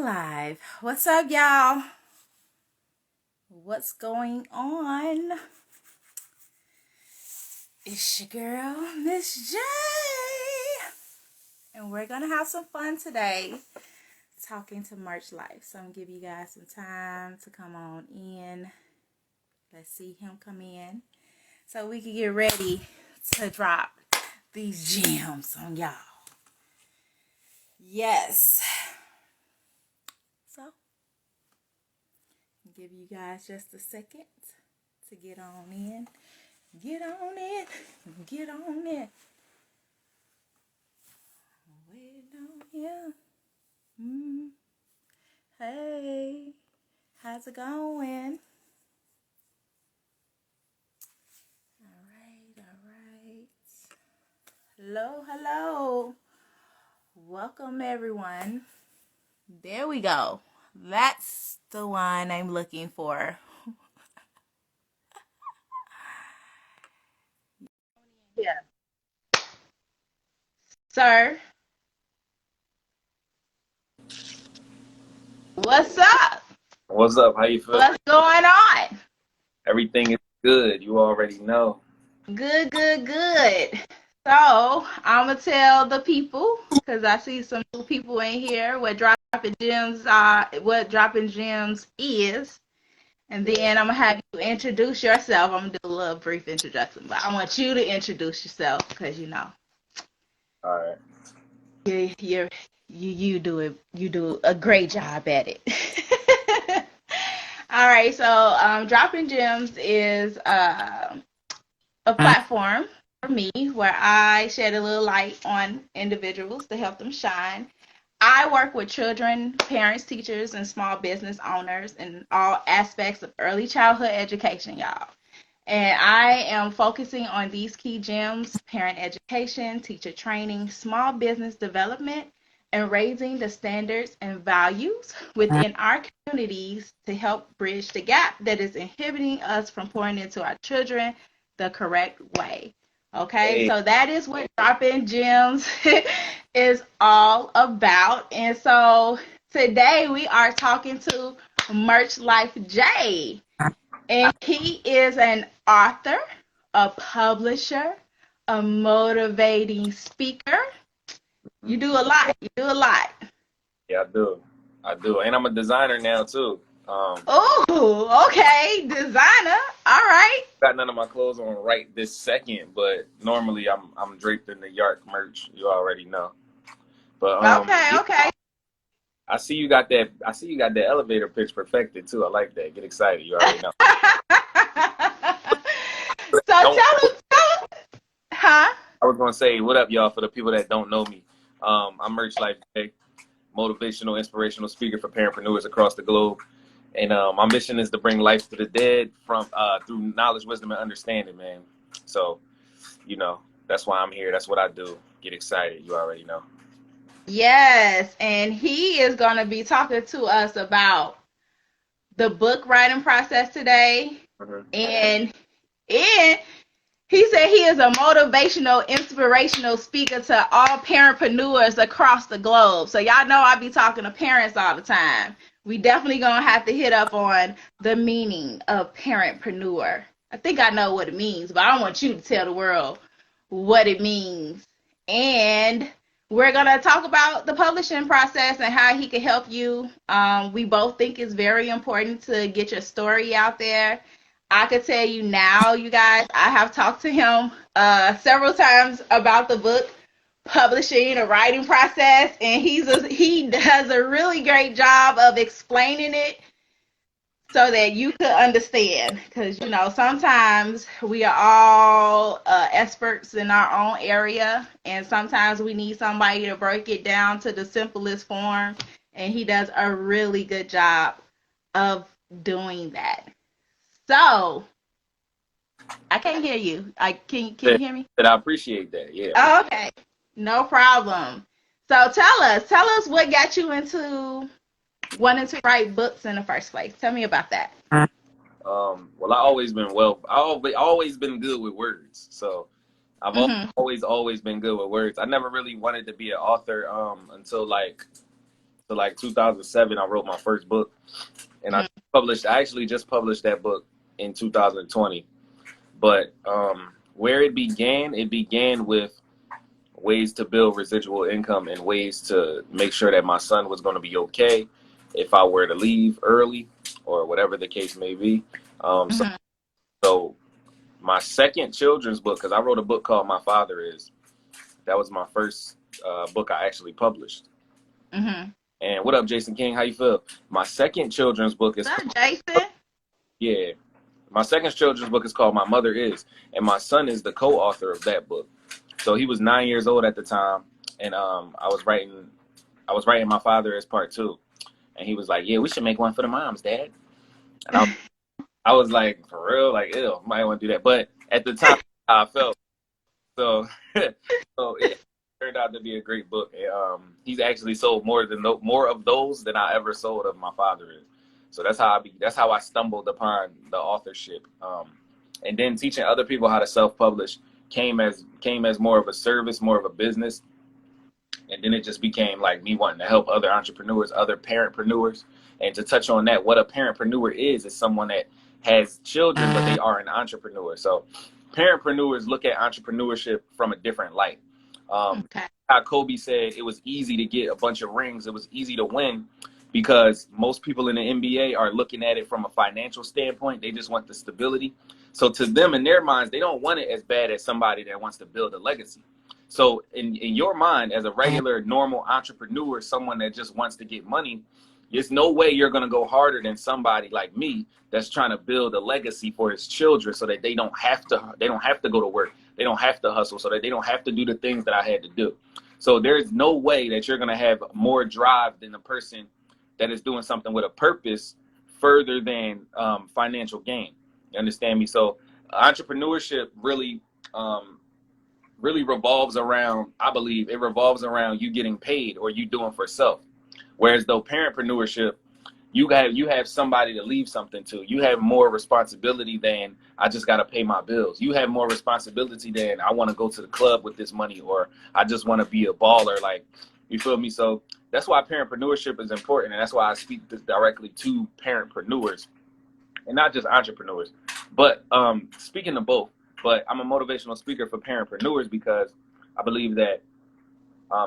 Live. What's up, y'all? What's going on? It's your girl, Miss J. And we're going to have some fun today talking to Merch Life. So I'm going to give you guys some time to come on in. Let's see him come in so we can get ready to drop these gems on y'all. Yes. So, give you guys just a second to get on in. Get on in. Get on in. Waiting on you. Hey, how's it going? All right. Hello. Welcome, everyone. There we go. That's the one I'm looking for. Yeah. Sir, what's up? What's up? How you feel? What's going on? Everything is good. You already know. Good. So, I'm going to tell the people, because I see some new people in here, what Droppin' Gems is. And then I'm going to have you introduce yourself. I'm going to do a little brief introduction, but I want you to introduce yourself, because you know. All right. You do a great job at it. All right, so Droppin' Gems is a platform for me where I shed a little light on individuals to help them shine. I work with children, parents, teachers, and small business owners in all aspects of early childhood education, y'all. And I am focusing on these key gems: parent education, teacher training, small business development, and raising the standards and values within our communities to help bridge the gap that is inhibiting us from pouring into our children the correct way. Okay, Hey. so that is what Droppin' Gems is all about. And so today we are talking to Merch Life J. And he is an author, a publisher, a motivating speaker. You do a lot. Yeah, I do. And I'm a designer now too. Oh, okay. Designer. All right. Got none of my clothes on right this second, but normally I'm draped in the Yark merch. You already know. But Okay. I see you got that elevator pitch perfected too. I like that. Get excited. You already know. So tell us, huh? I was gonna say, what up, y'all? For the people that don't know me, I'm Merch Life J, motivational, inspirational speaker for parentpreneurs across the globe. And my mission is to bring life to the dead from through knowledge, wisdom, and understanding, man. So, you know, that's why I'm here. That's what I do. Get excited. You already know. Yes, and he is going to be talking to us about the book writing process today. Mm-hmm. And he said he is a motivational, inspirational speaker to all parentpreneurs across the globe. So y'all know I be talking to parents all the time. We definitely gonna have to hit up on the meaning of parentpreneur. I think I know what it means, but I want you to tell the world what it means. And we're gonna talk about the publishing process and how he can help you. We both think it's very important to get your story out there. I could tell you now, you guys, I have talked to him several times about the book publishing, a writing process, and he does a really great job of explaining it so that you could understand. Because, you know, sometimes we are all experts in our own area, and sometimes we need somebody to break it down to the simplest form, and he does a really good job of doing that. So, I can't hear you. Can you hear me? I appreciate that. Yeah. Oh, okay. No problem. So tell us what got you into wanting to write books in the first place. Tell me about that. Well, I've always been good with words. So I've always been good with words. I never really wanted to be an author until to like 2007, I wrote my first book, and I actually just published that book in 2020. But where it began with ways to build residual income and ways to make sure that my son was going to be okay if I were to leave early or whatever the case may be. So my second children's book, because I wrote a book called My Father Is. That was my first book I actually published. And what up, Jason King? How you feel? My second children's book is What's up, Jason? Yeah. My second children's book is called My Mother Is. And my son is the co-author of that book. So he was 9 years old at the time. And I was writing My Father Is Part 2. And he was like, yeah, we should make one for the moms, Dad. And I was like, for real? Like, ew, might want to do that. But at the time, I felt. So it turned out to be a great book. He's actually sold more of those than I ever sold of My Father Is. So that's how I stumbled upon the authorship. And then teaching other people how to self-publish came as more of a service, more of a business. And then it just became like me wanting to help other entrepreneurs, other parentpreneurs. And to touch on that, what a parentpreneur is someone that has children, but they are an entrepreneur. So parentpreneurs look at entrepreneurship from a different light. How Kobe said it was easy to get a bunch of rings. It was easy to win because most people in the NBA are looking at it from a financial standpoint. They just want the stability. So to them, in their minds, they don't want it as bad as somebody that wants to build a legacy. So in your mind, as a regular, normal entrepreneur, someone that just wants to get money, there's no way you're going to go harder than somebody like me that's trying to build a legacy for his children so that they don't have to go to work. They don't have to hustle, so that they don't have to do the things that I had to do. So there's no way that you're going to have more drive than the person that is doing something with a purpose further than financial gain. You understand me? So entrepreneurship really revolves around, I believe, it revolves around you getting paid or you doing for self. Whereas though parentpreneurship, you have somebody to leave something to. You have more responsibility than I just got to pay my bills. You have more responsibility than I want to go to the club with this money or I just want to be a baller. Like, you feel me? So that's why parentpreneurship is important. And that's why I speak this directly to parentpreneurs and not just entrepreneurs. But speaking of both, but I'm a motivational speaker for parentpreneurs because I believe that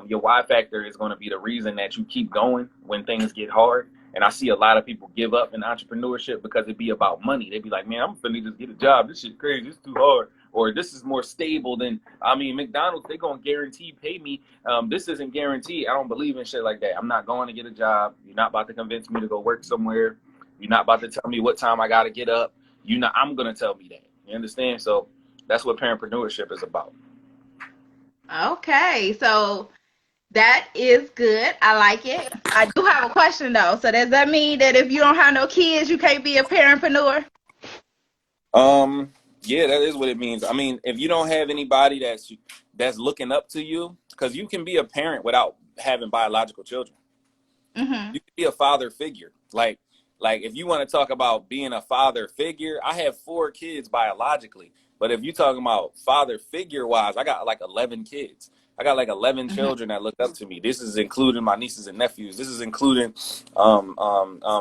your why factor is going to be the reason that you keep going when things get hard. And I see a lot of people give up in entrepreneurship because it be about money. They be like, man, I'm finna just get a job. This shit crazy. It's too hard. Or this is more stable than, McDonald's, they going to guarantee pay me. This isn't guaranteed. I don't believe in shit like that. I'm not going to get a job. You're not about to convince me to go work somewhere. You're not about to tell me what time I got to get up. I'm going to tell me that. You understand? So that's what parentpreneurship is about. Okay, so that is good. I like it. I do have a question though. So does that mean that if you don't have no kids, you can't be a parentpreneur? Yeah, that is what it means. I mean, if you don't have anybody that's looking up to you, because you can be a parent without having biological children. You can be a father figure. Like if you want to talk about being a father figure, I have 4 kids biologically. But if you're talking about father figure wise, I got like 11 kids. I got like 11 children that look up to me. This is including my nieces and nephews. This is including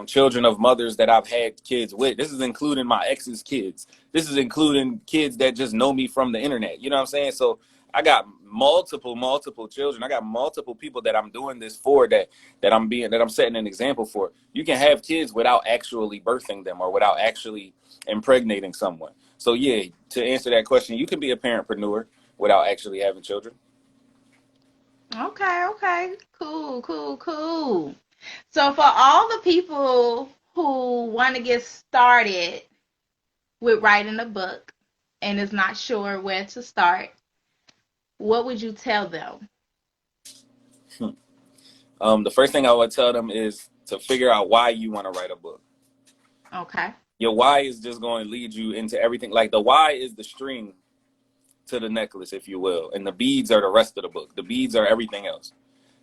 children of mothers that I've had kids with. This is including my ex's kids. This is including kids that just know me from the internet. You know what I'm saying? So I got multiple children. I got multiple people that I'm doing this for that I'm setting an example for. You can have kids without actually birthing them or without actually impregnating someone. So yeah, to answer that question, you can be a parentpreneur without actually having children. Okay. Cool. So for all the people who want to get started with writing a book and is not sure where to start, what would you tell them? The first thing I would tell them is to figure out why you want to write a book. Okay. Your why is just going to lead you into everything. Like the why is the string to the necklace, if you will. And the beads are the rest of the book. The beads are everything else.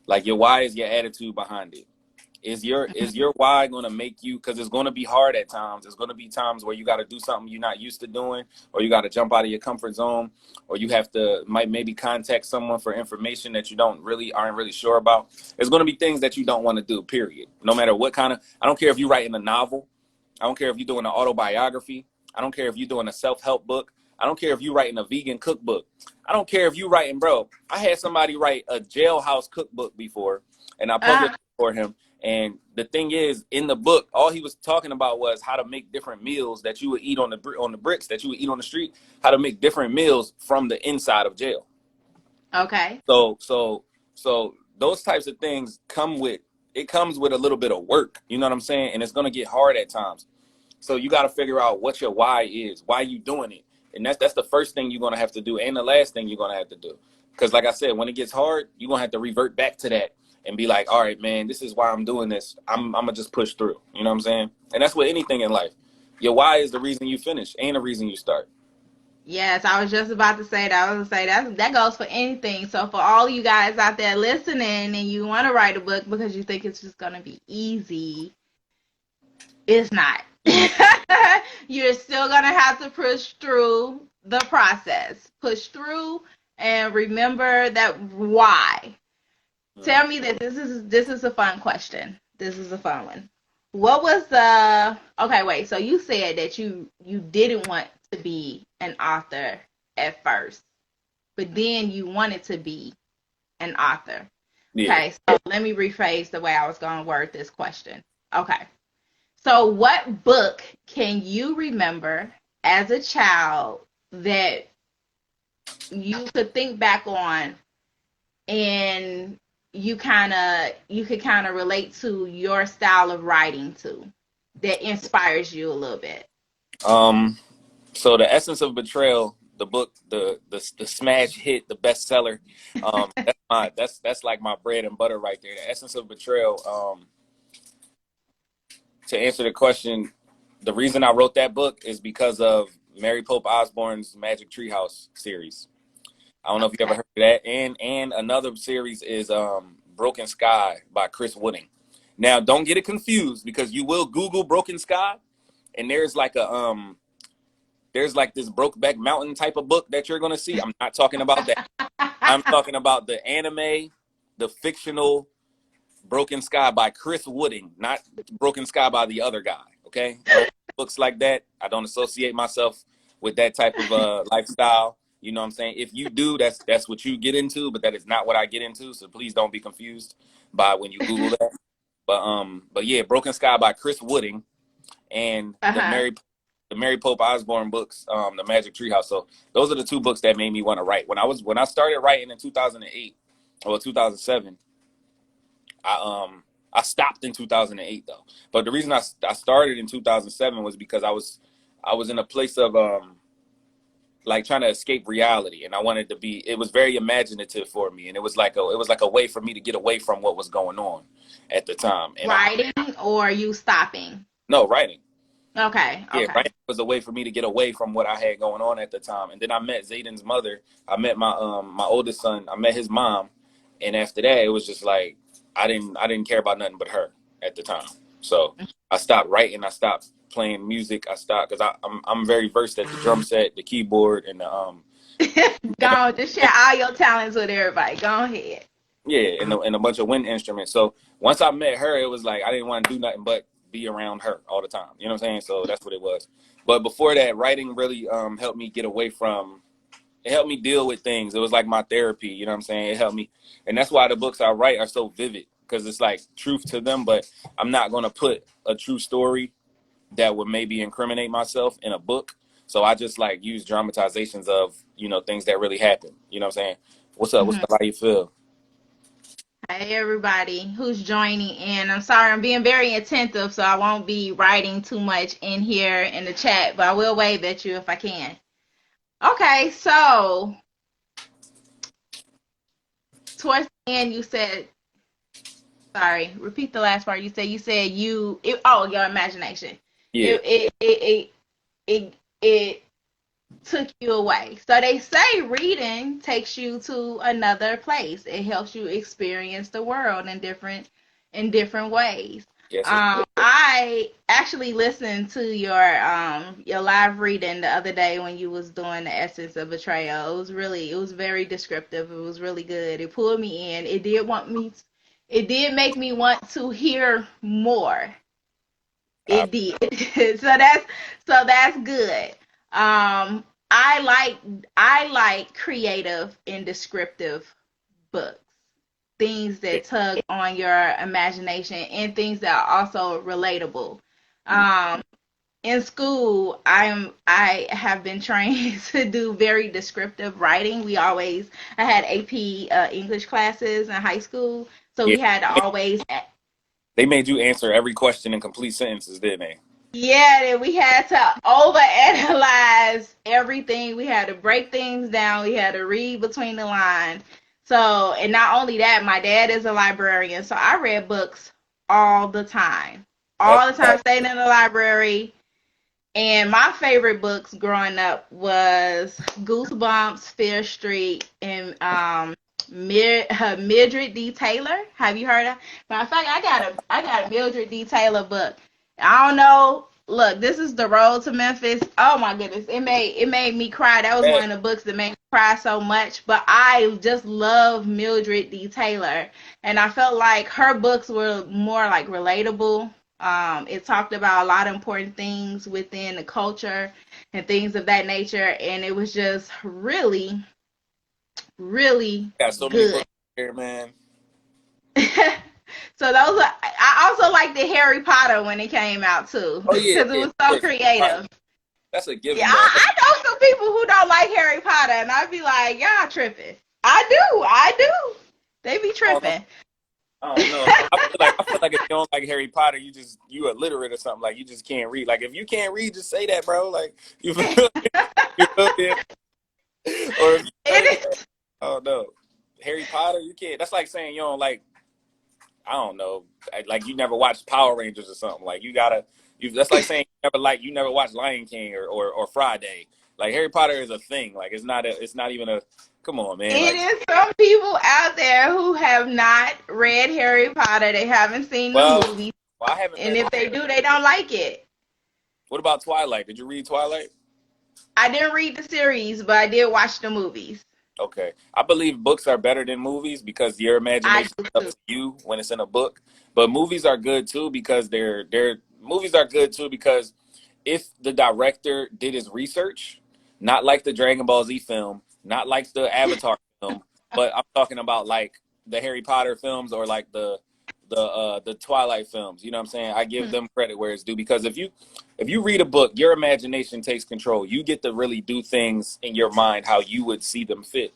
Like your why is your attitude behind it. Is your why going to make you, because it's going to be hard at times. There's going to be times where you got to do something you're not used to doing, or you got to jump out of your comfort zone, or you have to maybe contact someone for information that you aren't really sure about. There's going to be things that you don't want to do, period. No matter what kind of, I don't care if you're writing a novel. I don't care if you're doing an autobiography. I don't care if you're doing a self-help book. I don't care if you're writing a vegan cookbook. I don't care if you're writing, bro. I had somebody write a jailhouse cookbook before, and I published it for him. And the thing is, in the book, all he was talking about was how to make different meals that you would eat on the bricks, that you would eat on the street, how to make different meals from the inside of jail. Okay. So those types of things comes with a little bit of work. You know what I'm saying? And it's going to get hard at times. So you got to figure out what your why is, why you doing it. And that's the first thing you're going to have to do, and the last thing you're going to have to do. Because like I said, when it gets hard, you're going to have to revert back to that and be like, all right, man, this is why I'm doing this. I'm going to just push through. You know what I'm saying? And that's with anything in life. Your why is the reason you finish, ain't the reason you start. Yes, I was just about to say that. I was going to say that goes for anything. So for all you guys out there listening and you want to write a book because you think it's just going to be easy, it's not. You're still going to have to push through the process. Push through and remember that why. Tell me that this is a fun question. This is a fun one. What was the okay, wait, so you said that you didn't want to be an author at first, but then you wanted to be an author. Yeah. Okay, so let me rephrase the way I was going to word this question. Okay. So what book can you remember as a child that you could think back on and you could kind of relate to your style of writing to, that inspires you a little bit? So the Essence of Betrayal, the book, the smash hit, the bestseller. That's like my bread and butter right there. The Essence of Betrayal. To answer the question, the reason I wrote that book is because of Mary Pope Osborne's Magic Treehouse series. I don't know if you ever heard of that. And another series is Broken Sky by Chris Wooding. Now, don't get it confused, because you will Google Broken Sky, and there's like this Brokeback Mountain type of book that you're gonna see. I'm not talking about that. I'm talking about the anime, the fictional Broken Sky by Chris Wooding, not Broken Sky by the other guy. Okay, books like that, I don't associate myself with that type of lifestyle. You know what I'm saying? If you do, that's what you get into, but that is not what I get into. So please don't be confused by when you Google that. But yeah, Broken Sky by Chris Wooding, and the Mary Pope Osborne books, the Magic Treehouse. So those are the two books that made me want to write. When I started writing in 2008 or 2007, I stopped in 2008 though. But the reason I started in 2007 was because I was in a place of like trying to escape reality, and I wanted to be. It was very imaginative for me, and it was like a way for me to get away from what was going on at the time. And writing or you stopping? No, writing. Okay. Yeah, writing was a way for me to get away from what I had going on at the time. And then I met Zayden's mother. I met my oldest son. I met his mom, and after that, it was just like I didn't care about nothing but her at the time. So I stopped writing. I stopped playing music. I stopped because I'm very versed at the drum set, the keyboard, and the Go on, just share all your talents with everybody. Go ahead. Yeah, and a bunch of wind instruments. So once I met her, it was like I didn't want to do nothing but be around her all the time. You know what I'm saying? So that's what it was. But before that, writing really helped me get away from. It helped me deal with things. It was like my therapy. You know what I'm saying? It helped me, and that's why the books I write are so vivid, because it's like truth to them. But I'm not gonna put a true story that would maybe incriminate myself in a book. So I just like use dramatizations of things that really happen. You know what I'm saying? What's up? What's up? How you feel? Hey everybody who's joining in. I'm sorry, I'm being very attentive, so I won't be writing too much in here in the chat, but I will wave at you if I can. Okay, so towards the end you said, sorry, repeat the last part. You said your imagination. Yeah. It took you away. So they say reading takes you to another place. It helps you experience the world in different in different ways. Yes, I actually listened to your live reading the other day when you was doing the Essence of Betrayal. It was very descriptive. It was really good. It pulled me in. It did make me want to hear more. I, It did. So that's good. I like creative and descriptive books, things that tug on your imagination and things that are also relatable. Um, in school, I have been trained to do very descriptive writing. I had AP English classes in high school, so yeah. we had to always. They made you answer every question in complete sentences, didn't they? Yeah, that we had to overanalyze everything. We had to break things down. We had to read between the lines. So, and not only that, my dad is a librarian, so I read books all the time. That's All the time, staying in the library. And my favorite books growing up was Goosebumps, Fear Street, and Mildred D. Taylor. Have you heard of? Matter of fact, I got a Mildred D. Taylor book. I don't know. Look, this is The Road to Memphis. Oh my goodness, it made me cry. That was bad. one of the books that made me cry so much. But I just love Mildred D. Taylor, and I felt like her books were more like relatable. It talked about a lot of important things within the culture and things of that nature, and it was just really, really Got so many good. books here, man. So those are. I also like the Harry Potter when it came out too, Oh yeah, because it yeah, was of so course. creative. That's a Yeah, given, though. I know some people who don't like Harry Potter, and I'd be like, y'all tripping. I do. They be I don't know. tripping. I don't know. I feel like if you don't like Harry Potter, you illiterate or something. Like you just can't read. Like if you can't read, just say that, bro. Like you feel, you feel me? Or if you like, It is. oh no, Harry Potter, you can't. That's like saying you don't like. I don't know. Like you never watched Power Rangers or something. Like you gotta. That's like saying you never watched Lion King or Friday. Like Harry Potter is a thing. Like it's not even a. Come on, man. It Like is some people out there who have not read Harry Potter. They haven't seen the well, movie, I haven't and read. if they do, they don't like it. What about Twilight? Did you read Twilight? I didn't read the series, but I did watch the movies. Okay. I believe books are better than movies because your I imagination do is up too. to you when it's in a book. But movies are good too because they're movies are good too because if the director did his research, not like the Dragon Ball Z film, not like the Avatar film, but I'm talking about like the Harry Potter films or like the Twilight films. You know what I'm saying? I give them credit where it's due because if you read a book, your imagination takes control. You get to really do things in your mind how you would see them fit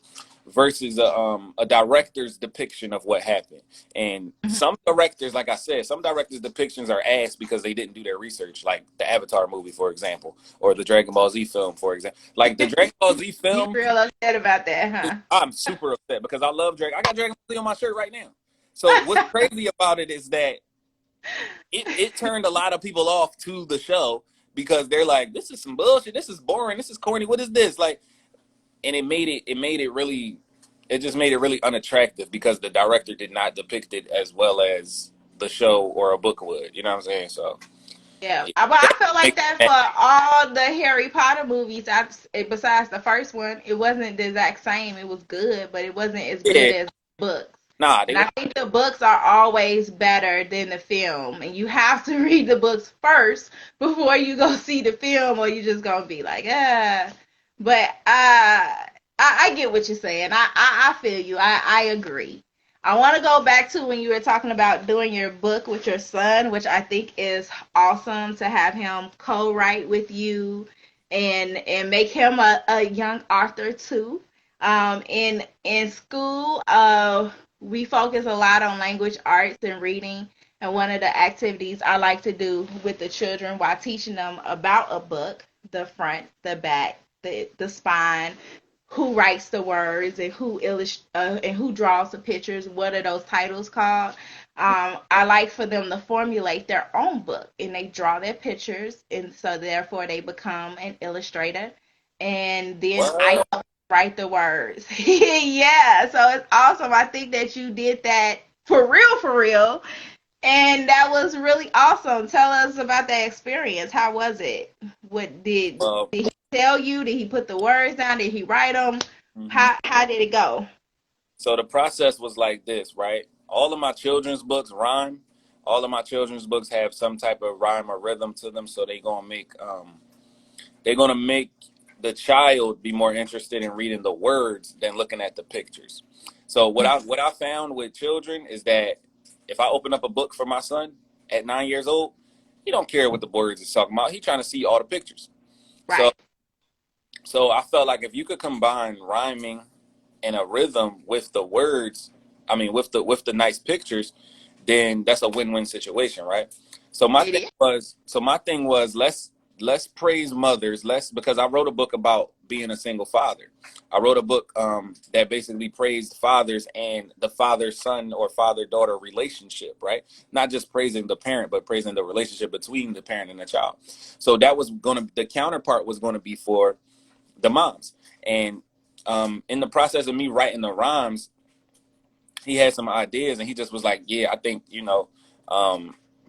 versus a director's depiction of what happened. And some directors, like I said, some directors' depictions are ass because they didn't do their research, like the Avatar movie, for example, or the Dragon Ball Z film, for example. Like the Dragon Ball Z You film, real upset about that, I'm super upset because I love Dragon. I got Dragon Ball Z on my shirt right now. So what's huh? crazy about it is that it turned a lot of people off to the show because they're like, this is some bullshit. This is boring. This is corny. What is this? Like, and it just made it really unattractive because the director did not depict it as well as the show or a book would. You know what I'm saying? So Yeah, yeah, but I that felt like makes that me for all the Harry Potter movies. Besides the first one, it wasn't the exact same. It was good, but it wasn't as mad. good Yeah, as books. nah, they And were I think the books are always better than the film. And you have to read the books first before you go see the film, or you just gonna be like, ah. But I get what you're saying. I feel you. I agree. I want to go back to when you were talking about doing your book with your son, which I think is awesome to have him co-write with you and make him a young author too. In school, we focus a lot on language arts and reading. And one of the activities I like to do with the children while teaching them about a book, the front, the back, the spine, who writes the words and and who draws the pictures, what are those titles called? I like for them to formulate their own book and they draw their pictures, and so therefore they become an illustrator. And then I what? write the words. Yeah, so it's awesome. I think that you did that for real, And that was really awesome. Tell us about that experience. How was it? What did he tell you? Did he put the words down? Did he write them? Mhm. How did it go? So the process was like this, right? All of my children's books rhyme. All of my children's books have some type of rhyme or rhythm to them, so they're gonna make the child be more interested in reading the words than looking at the pictures. So what I found with children is that if I open up a book for my son at 9 years old, he don't care what the words is talking about. He trying to see all the pictures. So Right. so I felt like if you could combine rhyming and a rhythm with the words, I mean with the nice pictures, then that's a win-win situation, right? So my It thing is. was so my thing was let's praise mothers, let's because I wrote a book about being a single father. I wrote a book that basically praised fathers and the father-son or father-daughter relationship, right? Not just praising the parent, but praising the relationship between the parent and the child. So that was the counterpart was gonna be for the moms. And in the process of me writing the rhymes, he had some ideas, and he just was like, "Yeah, I think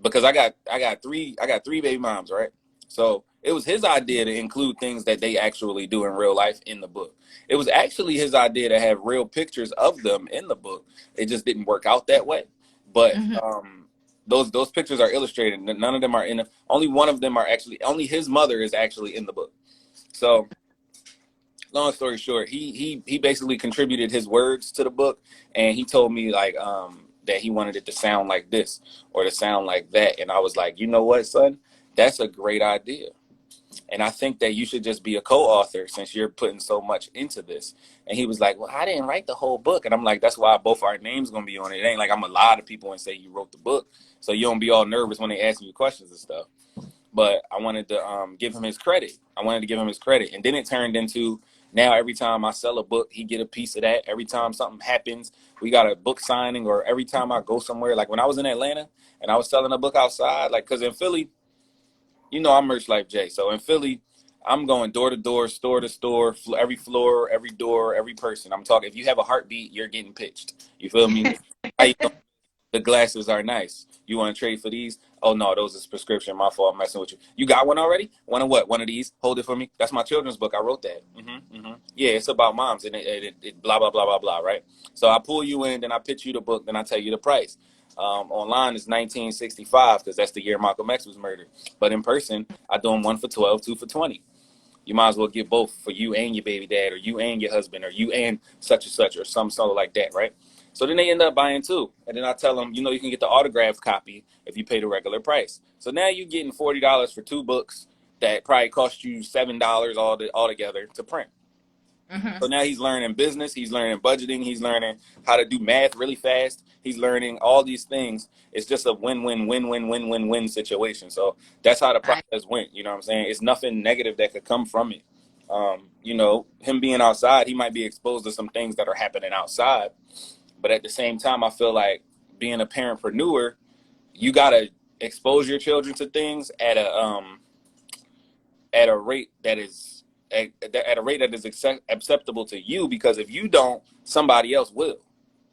because I got three baby moms, right? So it was his idea to include things that they actually do in real life in the book. It was actually his idea to have real pictures of them in the book. It just didn't work out that way. But Mm-hmm. those pictures are illustrated. None of them are in. Only one of them are actually. Only his mother is actually in the book. So long story short, he basically contributed his words to the book, and he told me like that he wanted it to sound like this or to sound like that, and I was like, you know what, son, that's a great idea, and I think that you should just be a co-author since you're putting so much into this. And he was like, well, I didn't write the whole book, and I'm like, that's why both our names gonna be on it. It ain't like I'm a lot of people and say you wrote the book, so you don't be all nervous when they ask you questions and stuff. But I wanted to give him his credit. I wanted to give him his credit, and then it turned into now every time I sell a book, he get a piece of that. Every time something happens, we got a book signing, or every time I go somewhere, like when I was in Atlanta and I was selling a book outside, like because in Philly, I'm Merch Life J. So in Philly, I'm going door to door, store to store, every floor, every door, every person. I'm talking. If you have a heartbeat, you're getting pitched. You feel me? How you doing? The glasses are nice. You want to trade for these? Oh no, those is prescription. My fault. I'm messing with you. You got one already? One of what? One of these? Hold it for me. That's my children's book. I wrote that. Yeah, it's about moms and it blah blah blah blah blah. Right. So I pull you in, then I pitch you the book, then I tell you the price. Online is 1965 because that's the year Malcolm X was murdered. But in person, I do them one for 12, two for 20. You might as well get both for you and your baby dad, or you and your husband, or you and such and such, or some sort of like that, right? So then they end up buying two. And then I tell them, you can get the autographed copy if you pay the regular price. So now you're getting $40 for two books that probably cost you $7 all together to print. Mm-hmm. So now he's learning business, he's learning budgeting, he's learning how to do math really fast. He's learning all these things. It's just a win-win-win-win-win-win-win situation. So that's how the Right. process went. You know what I'm saying? It's nothing negative that could come from it. Him being outside, he might be exposed to some things that are happening outside. But at the same time, I feel like being a parentpreneur, you gotta expose your children to things at a rate that is at a rate that is acceptable to you, because if you don't, somebody else will.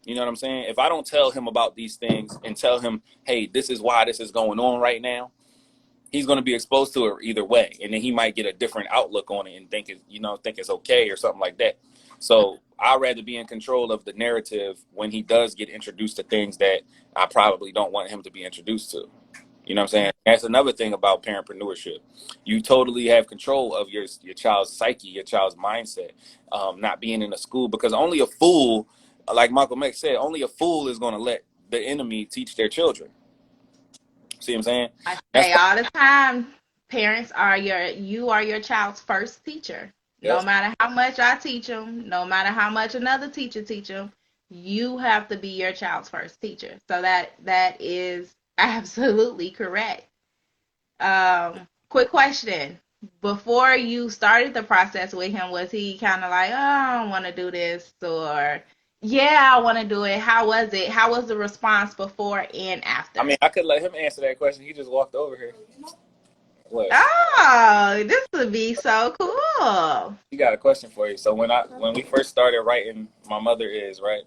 You know what I'm saying? If I don't tell him about these things and tell him, hey, this is why this is going on right now, he's going to be exposed to it either way, and then he might get a different outlook on it and think it's okay or something like that. So I'd rather be in control of the narrative when he does get introduced to things that I probably don't want him to be introduced to. You know what I'm saying? That's another thing about parentpreneurship. You totally have control of your child's psyche, your child's mindset, not being in a school, because only a fool, like Malcolm X said, only a fool is going to let the enemy teach their children. See what I'm saying? I That's say all the time, you are your child's first teacher. No Yep. matter how much I teach them, no matter how much another teacher teach them, you have to be your child's first teacher. So that is absolutely correct. Quick question. Before you started the process with him, was he kind of like, oh, I don't want to do this, or yeah, I want to do it? How was it? How was the response before and I after? mean, I could let him answer that question. He just walked over here. What? Oh, this would be so cool. He got a question for you. So when we first started writing, my mother is right.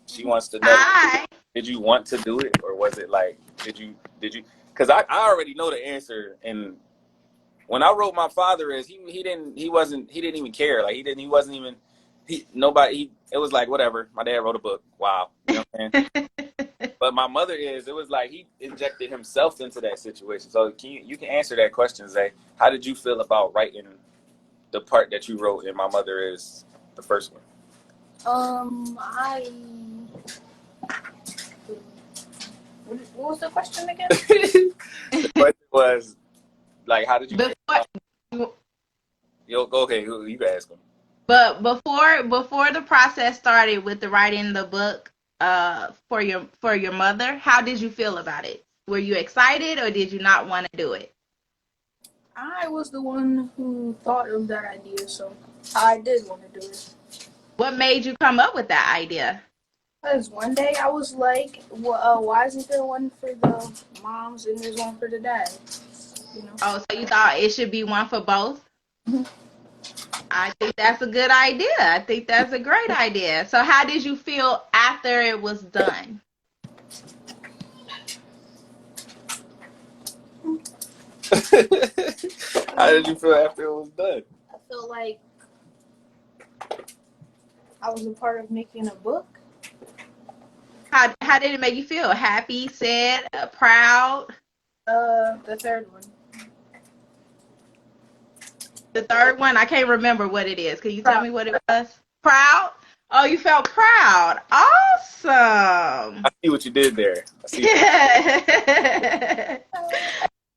She wants to know, Hi. did you want to do it, or was it like Did you? Because I already know the answer. And when I wrote my father is, he didn't even care. Like he wasn't even, it was like, whatever. My dad wrote a book. Wow. You know what I'm saying? But my mother is, it was like he injected himself into that situation. So you can answer that question, Zay. How did you feel about writing the part that you wrote in My Mother Is, the first one? What was the question again? The question was, like, how did you feel about, go ahead, you can ask him. But before the process started with the writing the book for your mother, how did you feel about it? Were you excited or did you not want to do it? I was the one who thought of that idea, so I did want to do it. What made you come up with that idea? Because one day I was like, why isn't there one for the moms and there's one for the dad? You know? Oh, so you thought it should be one for both? Mm-hmm. I think that's a good idea. I think that's a great idea. So how did you feel after it was done? How did you feel after it was done? I felt like I was a part of making a book. How did it make you feel? Happy, sad, proud? The third one. The third one, I can't remember what it is. Can you tell me what it was? Proud? Oh, you felt proud. Awesome. I see what you did there. I see.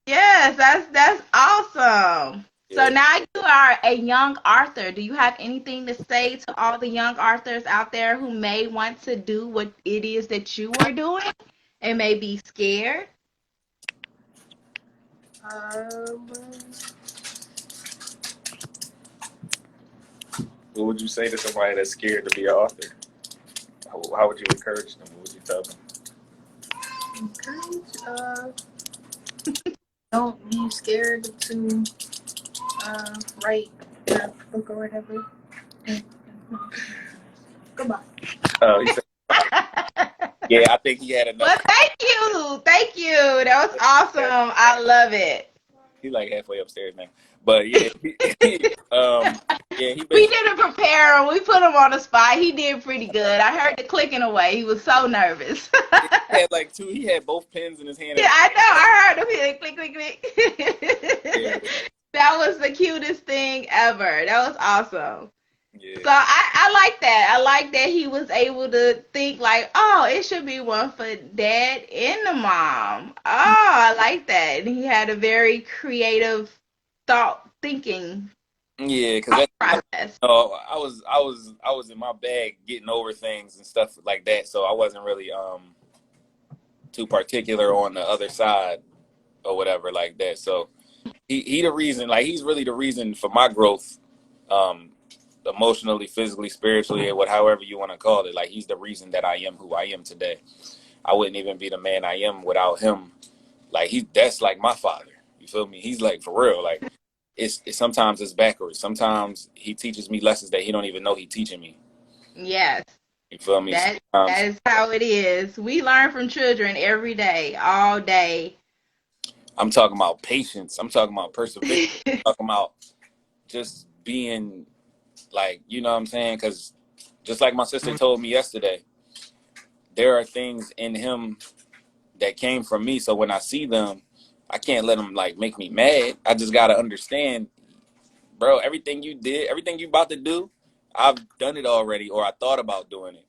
Yes, that's awesome. Yeah. So now you are a young author. Do you have anything to say to all the young authors out there who may want to do what it is that you are doing and may be scared? What would you say to somebody that's scared to be an author? How would you encourage them? What would you tell them? Don't be scared to write your book or whatever. Goodbye. Oh, he said, yeah, I think he had enough. Well, thank you. That was awesome. I love it. He's like halfway upstairs now, but yeah, yeah, We didn't prepare him. We put him on the spot. He did pretty good. I heard the clicking away. He was so nervous. He had both pens in his hand. Yeah, I know. I heard him hit click, click, click. Yeah. That was the cutest thing ever. That was awesome. Yeah. So I like that. I like that he was able to think like, oh, it should be one for dad and the mom. Oh, I like that. And he had a very creative thinking. Yeah, because process. I was in my bag getting over things and stuff like that, so I wasn't really too particular on the other side or whatever like that. So he the reason, like he's really the reason for my growth, emotionally, physically, spiritually, or however you want to call it. Like he's the reason that I am who I am today. I wouldn't even be the man I am without him. Like that's like my father. You feel me? He's like for real. Like it's sometimes it's backwards. Sometimes he teaches me lessons that he don't even know he teaching me. Yes. You feel me? That is how it is. We learn from children every day, all day. I'm talking about patience. I'm talking about perseverance. I'm talking about just being like, you know what I'm saying? Because just like my sister told me yesterday, there are things in him that came from me. So when I see them, I can't let them like make me mad. I just got to understand, bro, everything you did, everything you about to do, I've done it already, or I thought about doing it.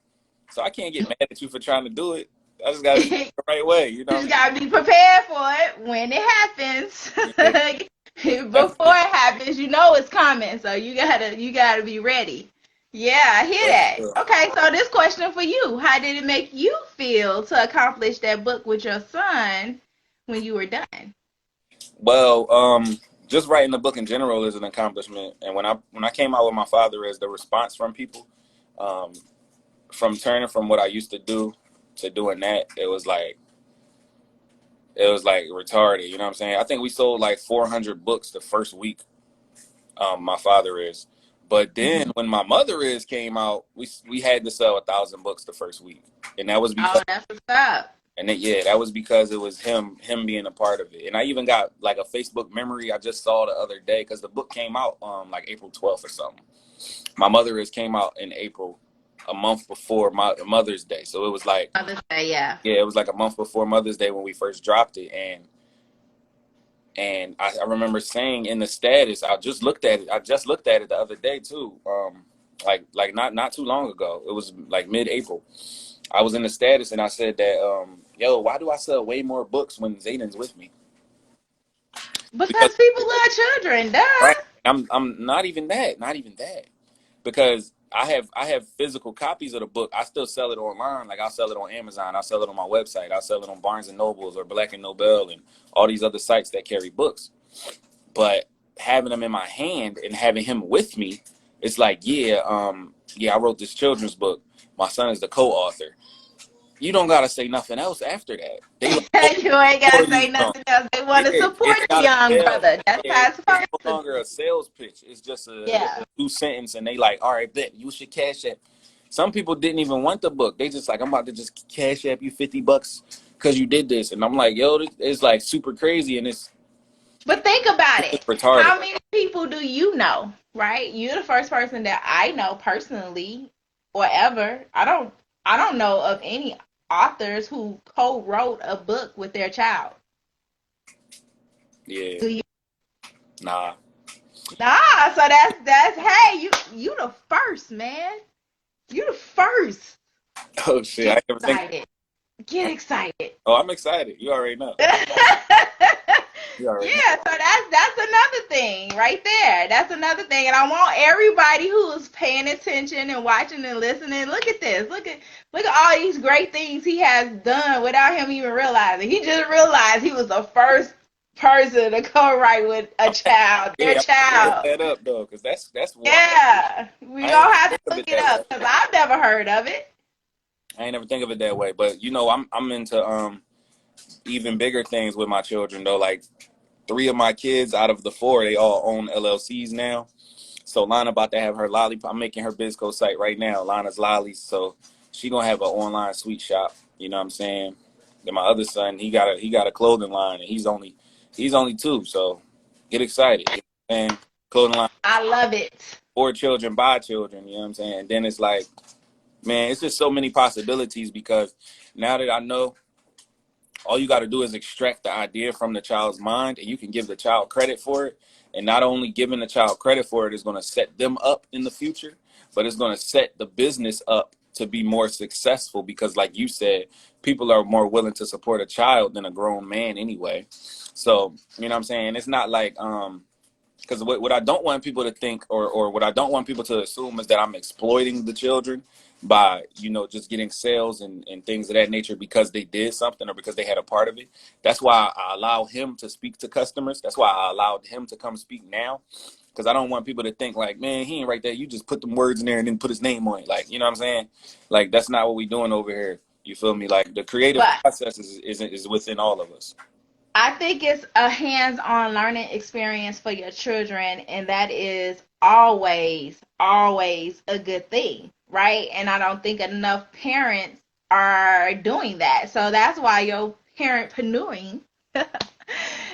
So I can't get mad at you for trying to do it. I just got to do it the right way, you know? You got to be prepared for it when it happens. Yeah. Before it happens, you know it's coming. So you gotta be ready. Yeah, I hear that. Okay, so this question for you. How did it make you feel to accomplish that book with your son when you were done? Well, just writing the book in general is an accomplishment. And when I came out with My Father Is, the response from people, from turning from what I used to do to doing that, it was like retarded. You know what I'm saying? I think we sold like 400 books the first week. My Father Is, but then when My Mother Is came out, we had to sell 1,000 books the first week, and that was because that's what's up. And then, yeah, that was because it was him being a part of it. And I even got like a Facebook memory I just saw the other day, because the book came out like April 12th or something. My Mother Is came out in April, a month before my Mother's Day. So it was like, Mother's Day, yeah. yeah, it was like a month before Mother's Day when we first dropped it. And I remember saying in the status, I just looked at it the other day too. Like not too long ago. It was like mid-April. I was in the status and I said that, yo, why do I sell way more books when Zayden's with me? Because, Because people love children, right, duh. I'm not even that, because I have physical copies of the book. I still sell it online. Like, I'll sell it on Amazon. I'll sell it on my website. I'll sell it on Barnes and Nobles or Black and Nobel and all these other sites that carry books. But having them in my hand and having him with me, it's like, yeah, I wrote this children's book. My son is the co-author. You don't gotta say nothing else after that. They like, oh, You ain't or gotta you say nothing else. They want to support it's the not a young sales. brother. That's how it's It's supposed no to. longer a sales pitch. It's just Yeah. a two sentence, and they like, all right, bet you should cash app. Some people didn't even want the book. They just like, I'm about to just cash app you $50 because you did this, and I'm like, yo, it's like super crazy, and But think about it's it. just retarded. How many people do you know, right? You're the first person that I know personally or ever. I don't know of any authors who co-wrote a book with their child. Yeah, Do you? nah. Nah, so that's hey, you the first, man. You the first. Oh shit, Get I never think. excited. Get excited. Oh, I'm excited. You already know. You Yeah, already know. so that's another thing right there. That's another thing. And I want everybody who's paying attention and watching and listening, look at this. Look at all these great things he has done without him even realizing. He just realized he was the first person to co-write with a child, their Yeah, I'm gonna look child. that up though, because that's wild. Yeah. We I ain't gonna never have to think of look it it that way. up because I've never heard of it. I ain't never think of it that way. But I'm into even bigger things with my children though. Like, 3 of my kids out of the 4, they all own LLCs now. So Lana about to have her lollipop. I'm making her Bizco site right now, Lana's Lollies. So she gonna have an online sweet shop. You know what I'm saying? Then my other son, he got a clothing line, and he's only 2. So get excited. You know what I'm saying? Clothing line I love it. for children by children. You know what I'm saying? And then it's like, man, it's just so many possibilities, because now that I know, all you got to do is extract the idea from the child's mind, and you can give the child credit for it. And not only giving the child credit for it is going to set them up in the future, but it's going to set the business up to be more successful, because like you said, people are more willing to support a child than a grown man anyway. So, you know what I'm saying? It's not like, because what I don't want people to think, or what I don't want people to assume, is that I'm exploiting the children by, just getting sales and things of that nature because they did something or because they had a part of it. That's why I allow him to speak to customers. That's why I allowed him to come speak now, because I don't want people to think like, man, he ain't right there. You just put them words in there and then put his name on it. Like, you know what I'm saying? Like, that's not what we doing over here. You feel me? Like, the creative But process is within all of us. I think it's a hands-on learning experience for your children, and that is always, always a good thing, right? And I don't think enough parents are doing that. So that's why your parentpreneuring,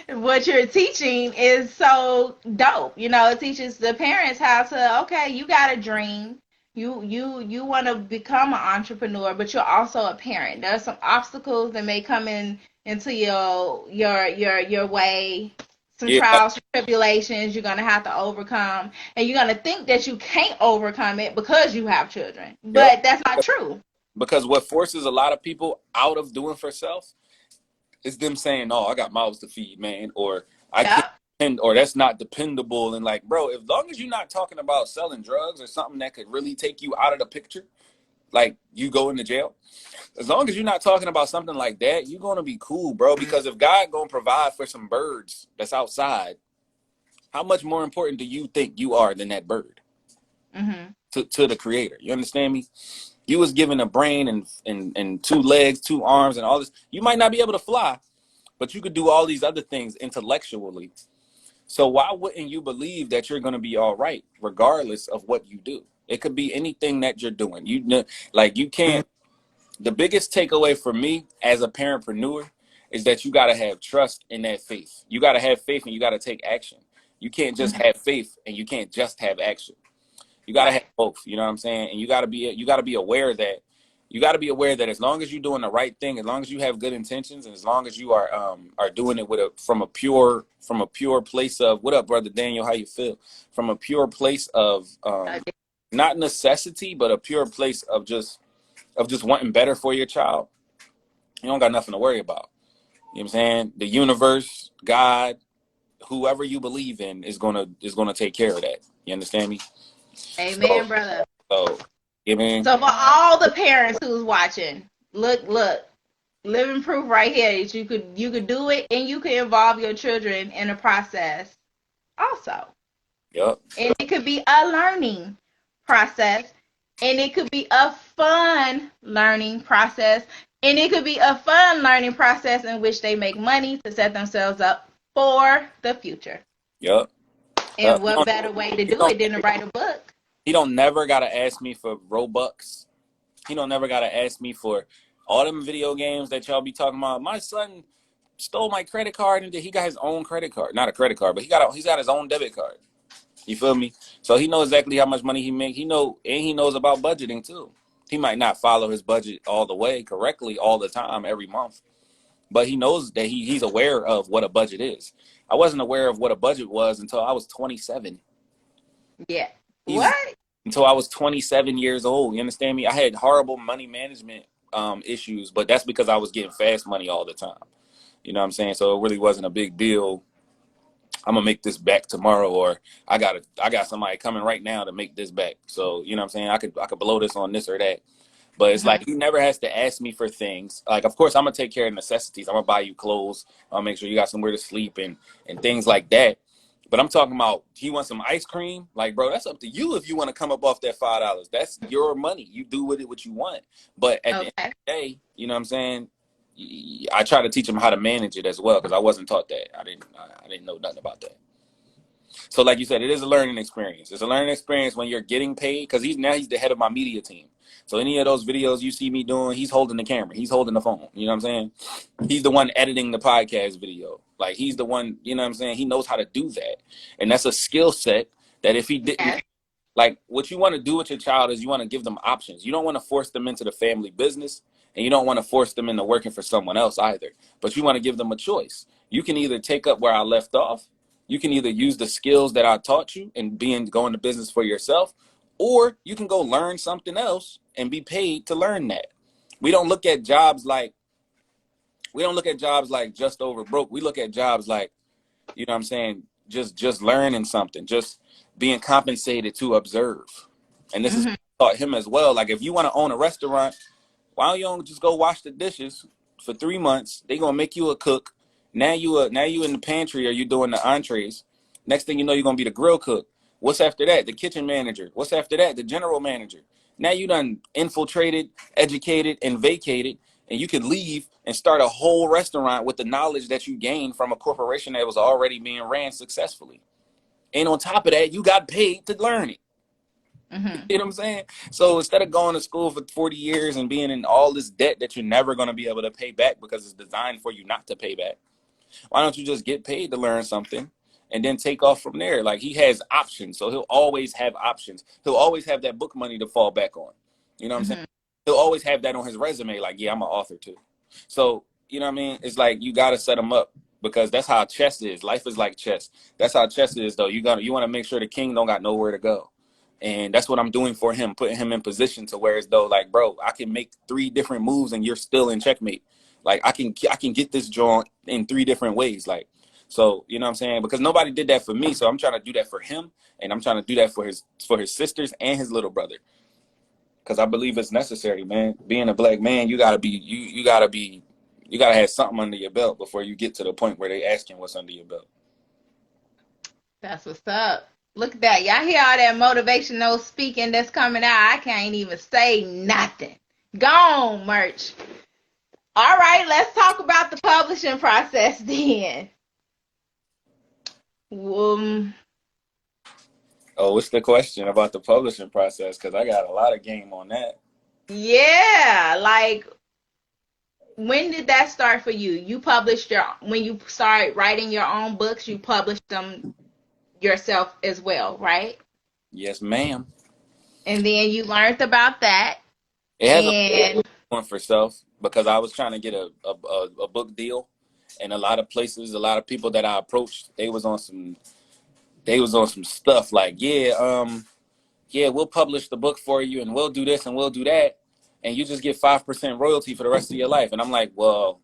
what you're teaching is so dope. It teaches the parents how to, okay, you got a dream. You want to become an entrepreneur, but you're also a parent. There are some obstacles that may come into your way, some Yeah, trials, tribulations you're gonna have to overcome, and you're gonna think that you can't overcome it because you have children, yep. but that's not true. Because what forces a lot of people out of doing for self is them saying, "Oh, I got mouths to feed, man," or "I can't Yep. depend," or "That's not dependable." And like, bro, as long as you're not talking about selling drugs or something that could really take you out of the picture, like you go into jail. As long as you're not talking about something like that, you're gonna be cool, bro. Because if God gonna provide for some birds that's outside, how much more important do you think you are than that bird Mhm. to the Creator? You understand me? You was given a brain and 2 legs, 2 arms, and all this. You might not be able to fly, but you could do all these other things intellectually. So why wouldn't you believe that you're going to be all right, regardless of what you do? It could be anything that you're doing. Like, you can't The biggest takeaway for me as a parentpreneur is that you got to have trust in that faith. You got to have faith and you got to take action. You can't just have faith and you can't just have action. You got to have Right. both, you know what I'm saying? And you got to be aware that as long as you're doing the right thing, as long as you have good intentions, and as long as you are doing it from a pure place of, what up, brother Daniel, how you feel? From a pure place of not necessity, but a pure place of just wanting better for your child. You don't got nothing to worry about. You know what I'm saying? The universe, God, whoever you believe in is gonna take care of that. You understand me? So, Amen, brother. so, I mean, So for all the parents who's watching, look, living proof right here that you could do it and you could involve your children in the process also. yep. And it could be a learning process, and it could be a fun learning process, and it could be a fun learning process in which they make money to set themselves up for the future. Yep. And what better way to do it than to write a book? He don't never gotta ask me for Robux. He don't never gotta ask me for all them video games that y'all be talking about. My son stole my credit card, and he got his own credit card. Not a credit card, but he's got his own debit card. You feel me? So he knows exactly how much money he make. He knows about budgeting too. He might not follow his budget all the way correctly all the time every month, but he knows that he's aware of what a budget is. I wasn't aware of what a budget was until I was 27. Yeah. He's What? Until I was 27 years old. You understand me? I had horrible money management issues, but that's because I was getting fast money all the time. You know what I'm saying? So it really wasn't a big deal. I'm gonna make this back tomorrow, or I got somebody coming right now to make this back. So you know what I'm saying? I could blow this on this or that. But it's like he never has to ask me for things. Like, of course, I'm gonna take care of necessities. I'm gonna buy you clothes. I'll make sure you got somewhere to sleep and things like that. But I'm talking about, he wants some ice cream. Like, bro, that's up to you if you want to come up off that $5. That's your money. You do with it what you want. But at the end of the day, you know what I'm saying? I try to teach him how to manage it as well, because I wasn't taught that. I didn't know nothing about that. So like you said, it is a learning experience. It's a learning experience when you're getting paid, because he's the head of my media team. So any of those videos you see me doing, he's holding the camera. He's holding the phone. You know what I'm saying? He's the one editing the podcast video. Like, he's the one, you know what I'm saying? He knows how to do that. And that's a skill set that if he didn't, like, what you want to do with your child is you want to give them options. You don't want to force them into the family business, and you don't want to force them into working for someone else either. But you want to give them a choice. You can either take up where I left off. You can either use the skills that I taught you and go into business for yourself, or you can go learn something else and be paid to learn that. We don't look at jobs like just over broke. We look at jobs like, you know what I'm saying, just learning something, just being compensated to observe. And this is taught him as well. Like, if you want to own a restaurant, why don't you just go wash the dishes for 3 months? They gonna make you a cook. Now you in the pantry, or you doing the entrees. Next thing you know, you're gonna be the grill cook. What's after that? The kitchen manager. What's after that? The general manager. Now you done infiltrated, educated, and vacated, and you could leave and start a whole restaurant with the knowledge that you gained from a corporation that was already being ran successfully. And on top of that, you got paid to learn it. You know what I'm saying? So instead of going to school for 40 years and being in all this debt that you're never going to be able to pay back because it's designed for you not to pay back, why don't you just get paid to learn something and then take off from there? Like, he has options, so he'll always have options. He'll always have that book money to fall back on. You know what I'm saying? He'll always have that on his resume, like, yeah, I'm an author too. So, you know what I mean? It's like, you got to set him up, because that's how chess is. Life is like chess. That's how chess is, though. You want to make sure the king don't got nowhere to go. And that's what I'm doing for him, putting him in position to where, as though, like, bro, I can make 3 different moves and you're still in checkmate. Like, I can get this drawn in 3 different ways. Like, so, you know what I'm saying? Because nobody did that for me, so I'm trying to do that for him, and I'm trying to do that for his sisters and his little brother. Because I believe it's necessary, man. Being a black man, you gotta have something under your belt before you get to the point where they asking what's under your belt. That's what's up. Look at that. Y'all hear all that motivational speaking that's coming out? I can't even say nothing. Gone, merch. All right, let's talk about the publishing process then. Oh, what's the question about the publishing process? Because I got a lot of game on that. Yeah, like when did that start for you? You published when you started writing your own books, you published them yourself as well, right? Yes, ma'am. And then you learned about that. It hasn't And went for self because I was trying to get a book deal, and a lot of places, a lot of people that I approached, they was on some stuff like, yeah, we'll publish the book for you, and we'll do this and we'll do that, and you just get 5% royalty for the rest of your life. And I'm like, well,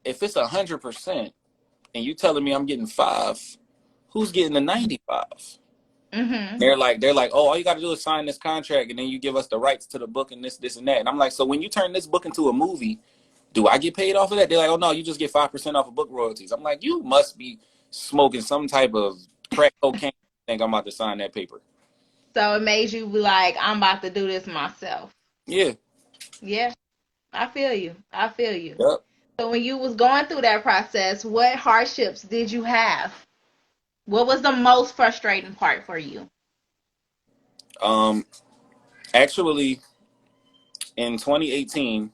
if it's 100%, and you telling me I'm getting 5, who's getting the 95? mm-hmm. They're like, oh, all you got to do is sign this contract, and then you give us the rights to the book and this, and that. And I'm like, so when you turn this book into a movie, do I get paid off of that? They're like, oh no, you just get 5% off of book royalties. I'm like, you must be smoking some type of crack cocaine. I think I'm about to sign that paper. So it made you be like, I'm about to do this myself. Yeah. Yeah, I feel you. I feel you. Yep. So when you was going through that process, what hardships did you have? What was the most frustrating part for you? Actually, in 2018,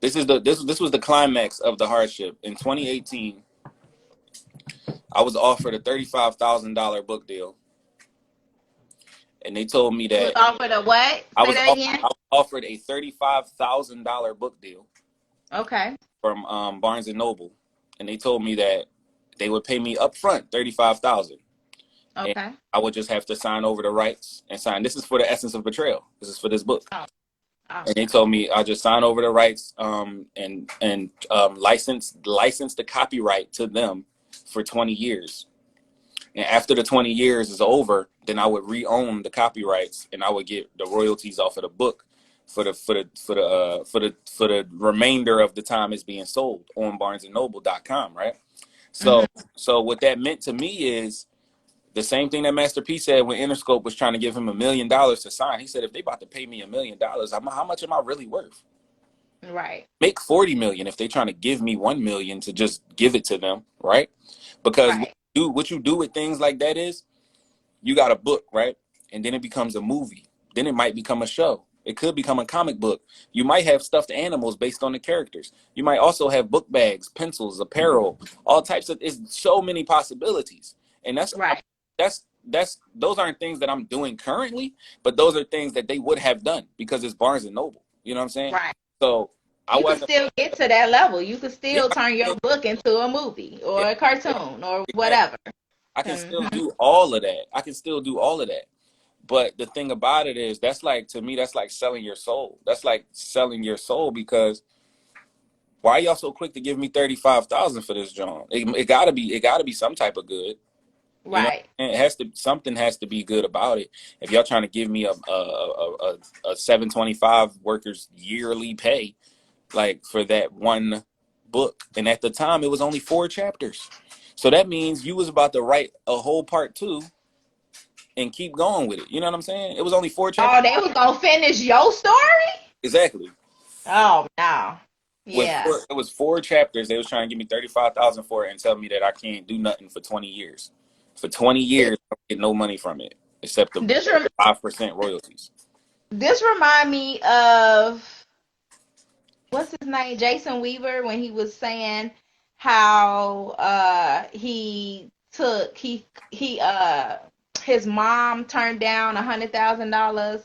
this was the climax of the hardship. In 2018, I was offered a $35,000 book deal, and they told me You was that offered a what? Say that again. I was offered a $35,000 book deal Okay. from Barnes and Noble, and they told me that they would pay me upfront $35,000, and Okay. I would just have to sign over the rights and sign. This is for the Essence of Betrayal. This is for this book. Oh. Oh. And they told me I just sign over the rights, and license the copyright to them for 20 years. And after the 20 years is over, then I would re-own the copyrights, and I would get the royalties off of the book for the remainder of the time it's being sold on BarnesandNoble.com, right? So Mm-hmm. so what that meant to me is the same thing that Master P said when Interscope was trying to give him $1 million to sign. He said, if they about to pay me $1 million, how much am I really worth? Right. Make 40 million if they trying to give me 1 million to just give it to them, right? Because Right. what you do with things like that is you got a book, right? And then it becomes a movie. Then it might become a show. It could become a comic book. You might have stuffed animals based on the characters. You might also have book bags, pencils, apparel, all types of. It's so many possibilities, and Right. those aren't things that I'm doing currently, but those are things that they would have done because it's Barnes and Noble. You know what I'm saying? Right. So I You could wasn't. still get to that level. You could Yeah, still turn your book into a movie or yeah, a cartoon or exactly. whatever. I can still Mm-hmm. do all of that. I can still do all of that. But the thing about it is, that's like, to me, that's like selling your soul. That's like selling your soul, because why are y'all so quick to give me 35,000 for this John? It gotta be some type of good. You know, Right. and something has to be good about it. If y'all trying to give me a 725 workers yearly pay, like for that one book, and at the time it was only 4 chapters, so that means you was about to write a whole part 2 and keep going with it. You know what I'm saying? It was only 4 chapters. Oh, they was gonna finish your story? Exactly. Oh no. With Yeah. it was 4 chapters. They was trying to give me 35,000 for it and tell me that I can't do nothing for 20 years. For 20 years, I don't get no money from it except the This 5% royalties. this remind me of what's his name, Jason Weaver, when he was saying how his mom turned down $100,000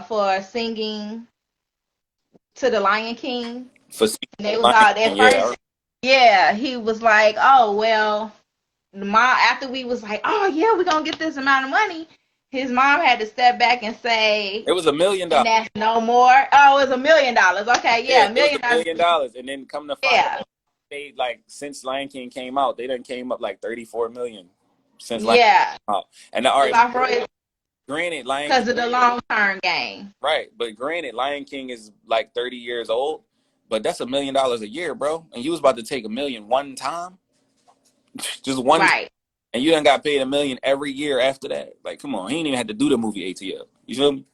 for singing to the Lion King. For And they was out at yeah, first. Yeah, he was like, oh well, mom. After we was like, oh yeah, we're gonna get this amount of money. His mom had to step back and say, it was $1 million. and that's no more. Oh, it was $1 million. Okay, Yeah, yeah, it was $1 million. $1 million, and then come to find Yeah, out, they, like, since Lion King came out, they done came up like 34 million since Lion King yeah. came out. And all right, Off royalties granted, Lion King, because of the long term game. right? But granted, Lion King is like 30 years old, but that's $1 million a year, bro. And you was about to take $1 million one time, just one time, Right. and you done got paid $1 million every year after that. Like, come on, he ain't even had to do the movie ATL. You feel me?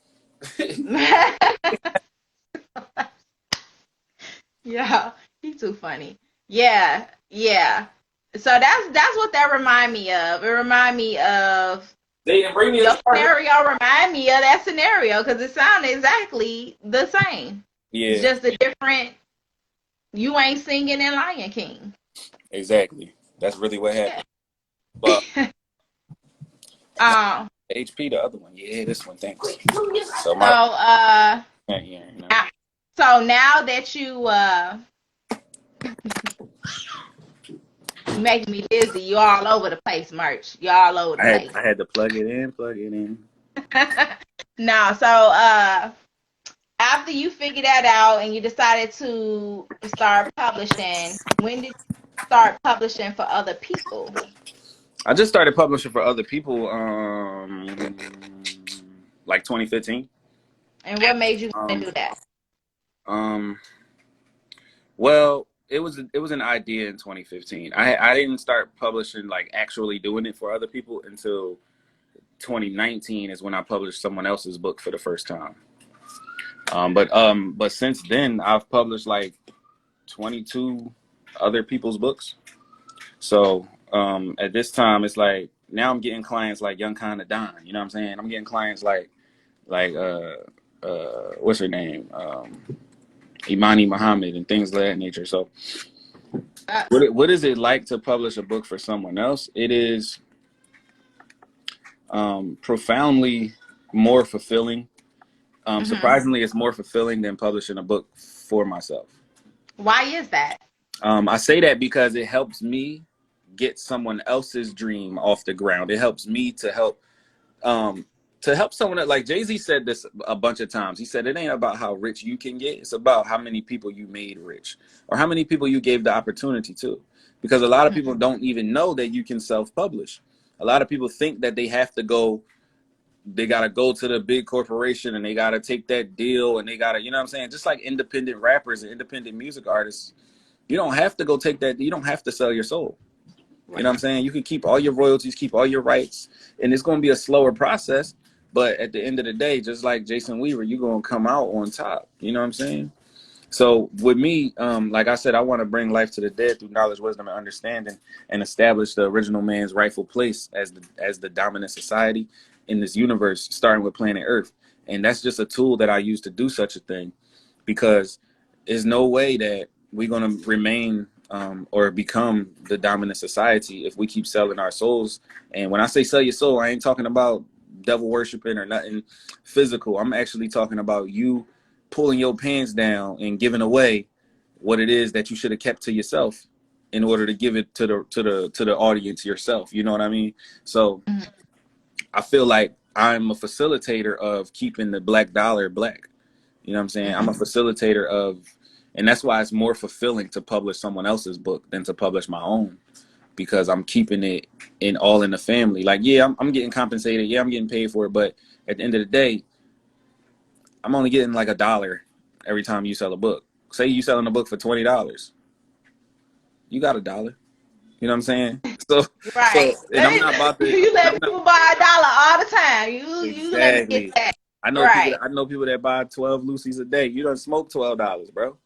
Yeah, he's too funny. Yeah, yeah. So that's what that remind me of. It remind me of They bring me a Your charger. scenario remind me of that scenario because it sounded exactly the same. It's Yeah, just a different. You ain't singing in Lion King. exactly. That's really what Yeah. happened. But um. HP, the other one. Yeah, this one. Thanks. So So my yeah, you know. so now that you making me dizzy, you all over the place, merch. You all over the place. I had to plug it in, plug it in. No, so after you figured that out and you decided to start publishing, when did you start publishing for other people? I just started publishing for other people, like 2015. And what made you want to Um, do that? um, well, it was an idea in 2015. I didn't start publishing, like actually doing it for other people, until 2019 is when I published someone else's book for the first time. But since then I've published like 22 other people's books. So at this time it's like now I'm getting clients like Young Kinda Don. You know what I'm saying? I'm getting clients like what's her name? Imani Muhammad and things of that nature. So what is it like to publish a book for someone else? It is profoundly more fulfilling. Surprisingly, it's more fulfilling than publishing a book for myself. Why is that? I say that because it helps me get someone else's dream off the ground. It helps me to help someone that, like Jay-Z said this a bunch of times. He said it ain't about how rich you can get. It's about how many people you made rich or how many people you gave the opportunity to. Because a lot of people don't even know that you can self-publish. A lot of people think that they got to go to the big corporation and they got to take that deal and they got to, you know what I'm saying? Just like independent rappers and independent music artists, you don't have to go take that. You don't have to sell your soul. You know what I'm saying? You can keep all your royalties, keep all your rights, and it's going to be a slower process. But at the end of the day, just like Jason Weaver, you're going to come out on top. You know what I'm saying? So with me, like I said, I want to bring life to the dead through knowledge, wisdom, and understanding, and establish the original man's rightful place as the dominant society in this universe, starting with planet Earth. And that's just a tool that I use to do such a thing, because there's no way that we're going to remain or become the dominant society if we keep selling our souls. And when I say sell your soul, I ain't talking about devil worshiping or nothing physical. I'm actually talking about you pulling your pants down and giving away what it is that you should have kept to yourself in order to give it to the audience yourself. You know what I mean? So I feel like I'm a facilitator of keeping the black dollar black. You know what I'm saying? I'm a facilitator of, and that's why it's more fulfilling to publish someone else's book than to publish my own, because I'm keeping it all in the family. Like, yeah, I'm getting compensated. Yeah, I'm getting paid for it. But at the end of the day, I'm only getting like $1 every time you sell a book. Say you selling a book for $20, you got $1. You know what I'm saying? So, Right. and I'm not about to. You let I'm not, people buy $1 all the time. You let me get exactly. that. I know people. Right. I know people that buy 12 Lucy's a day. You don't smoke $12, bro.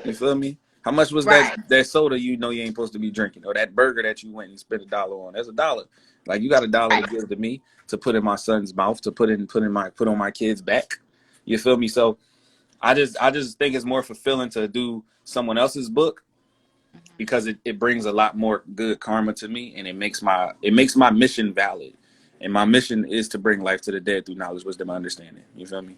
You feel me? How much was Right. that soda you know you ain't supposed to be drinking, or that burger that you went and spent $1 on? That's $1. Like, you got $1 to give to me, to put in my son's mouth, to put on my kid's back. You feel me? So I just think it's more fulfilling to do someone else's book, because it brings a lot more good karma to me, and it makes my mission valid. And my mission is to bring life to the dead through knowledge, wisdom, and understanding. You feel me?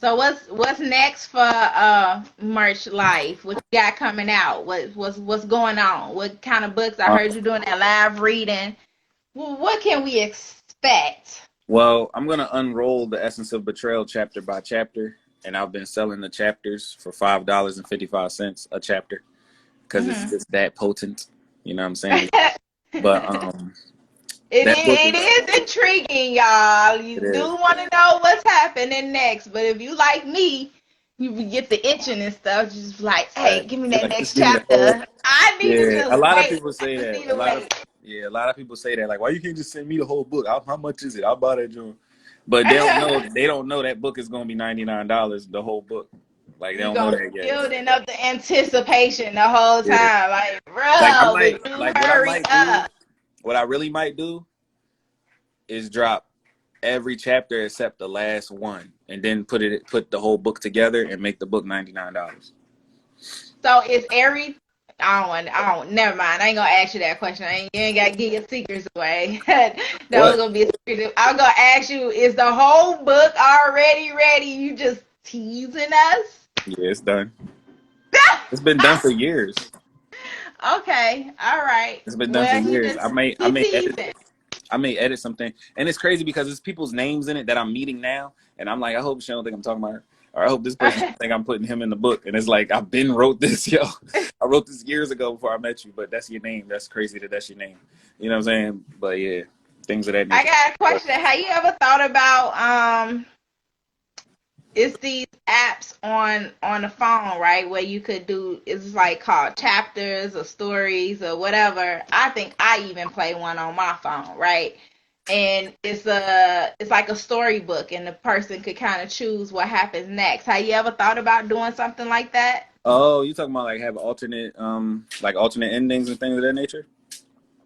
So what's next for Merch Life? What you got coming out? What's going on? What kind of books? I heard you doing that live reading. What can we expect? Well, I'm gonna unroll the Essence of Betrayal chapter by chapter, and I've been selling the chapters for $5.55 a chapter, because it's just that potent. You know what I'm saying? But that book It is intriguing, y'all. You it do is. want to know what's happening next, but if you like me, you get the itching and stuff. Just like, hey, give me You're that like, next just give me the whole. chapter. I need to Yeah, a just lot of wait. people say I just that. need to wait. A lot of people say that. Like, why you can't just send me the whole book? How much is it? I'll buy that joint. But they don't know. They don't know that book is gonna be $99. The whole book. Like, they You don't know gonna that yet. building up the anticipation the whole Yeah. time, like, Like, I bro, would might. you Like, what I hurry might do. up? What I really might do is drop every chapter except the last one, and then put the whole book together and make the book $99. So is every I don't never mind. I ain't gonna ask you that question. You ain't gotta give your secrets away. That was What? gonna be a secret. I'm gonna ask you, is the whole book already ready? You just teasing us? Yeah, it's done. It's been done for years. Okay, all right. It's been done for Well, years. I he may edit. teasing. I may edit something, and it's crazy because it's people's names in it that I'm meeting now, and I'm like, I hope she don't think I'm talking about her, or I hope this person don't think I'm putting him in the book. And it's like, I've been wrote this, yo. I wrote this years ago before I met you, but that's your name. That's crazy that that's your name. You know what I'm saying? But yeah, things of that I nature. got a question. Have you ever thought about it's these apps on the phone, right, where you could do, it's like called chapters or stories or whatever. I think I even play one on my phone, right? And it's like a storybook, and the person could kind of choose what happens next. Have you ever thought about doing something like that? Oh, you talking about like have alternate endings and things of that nature?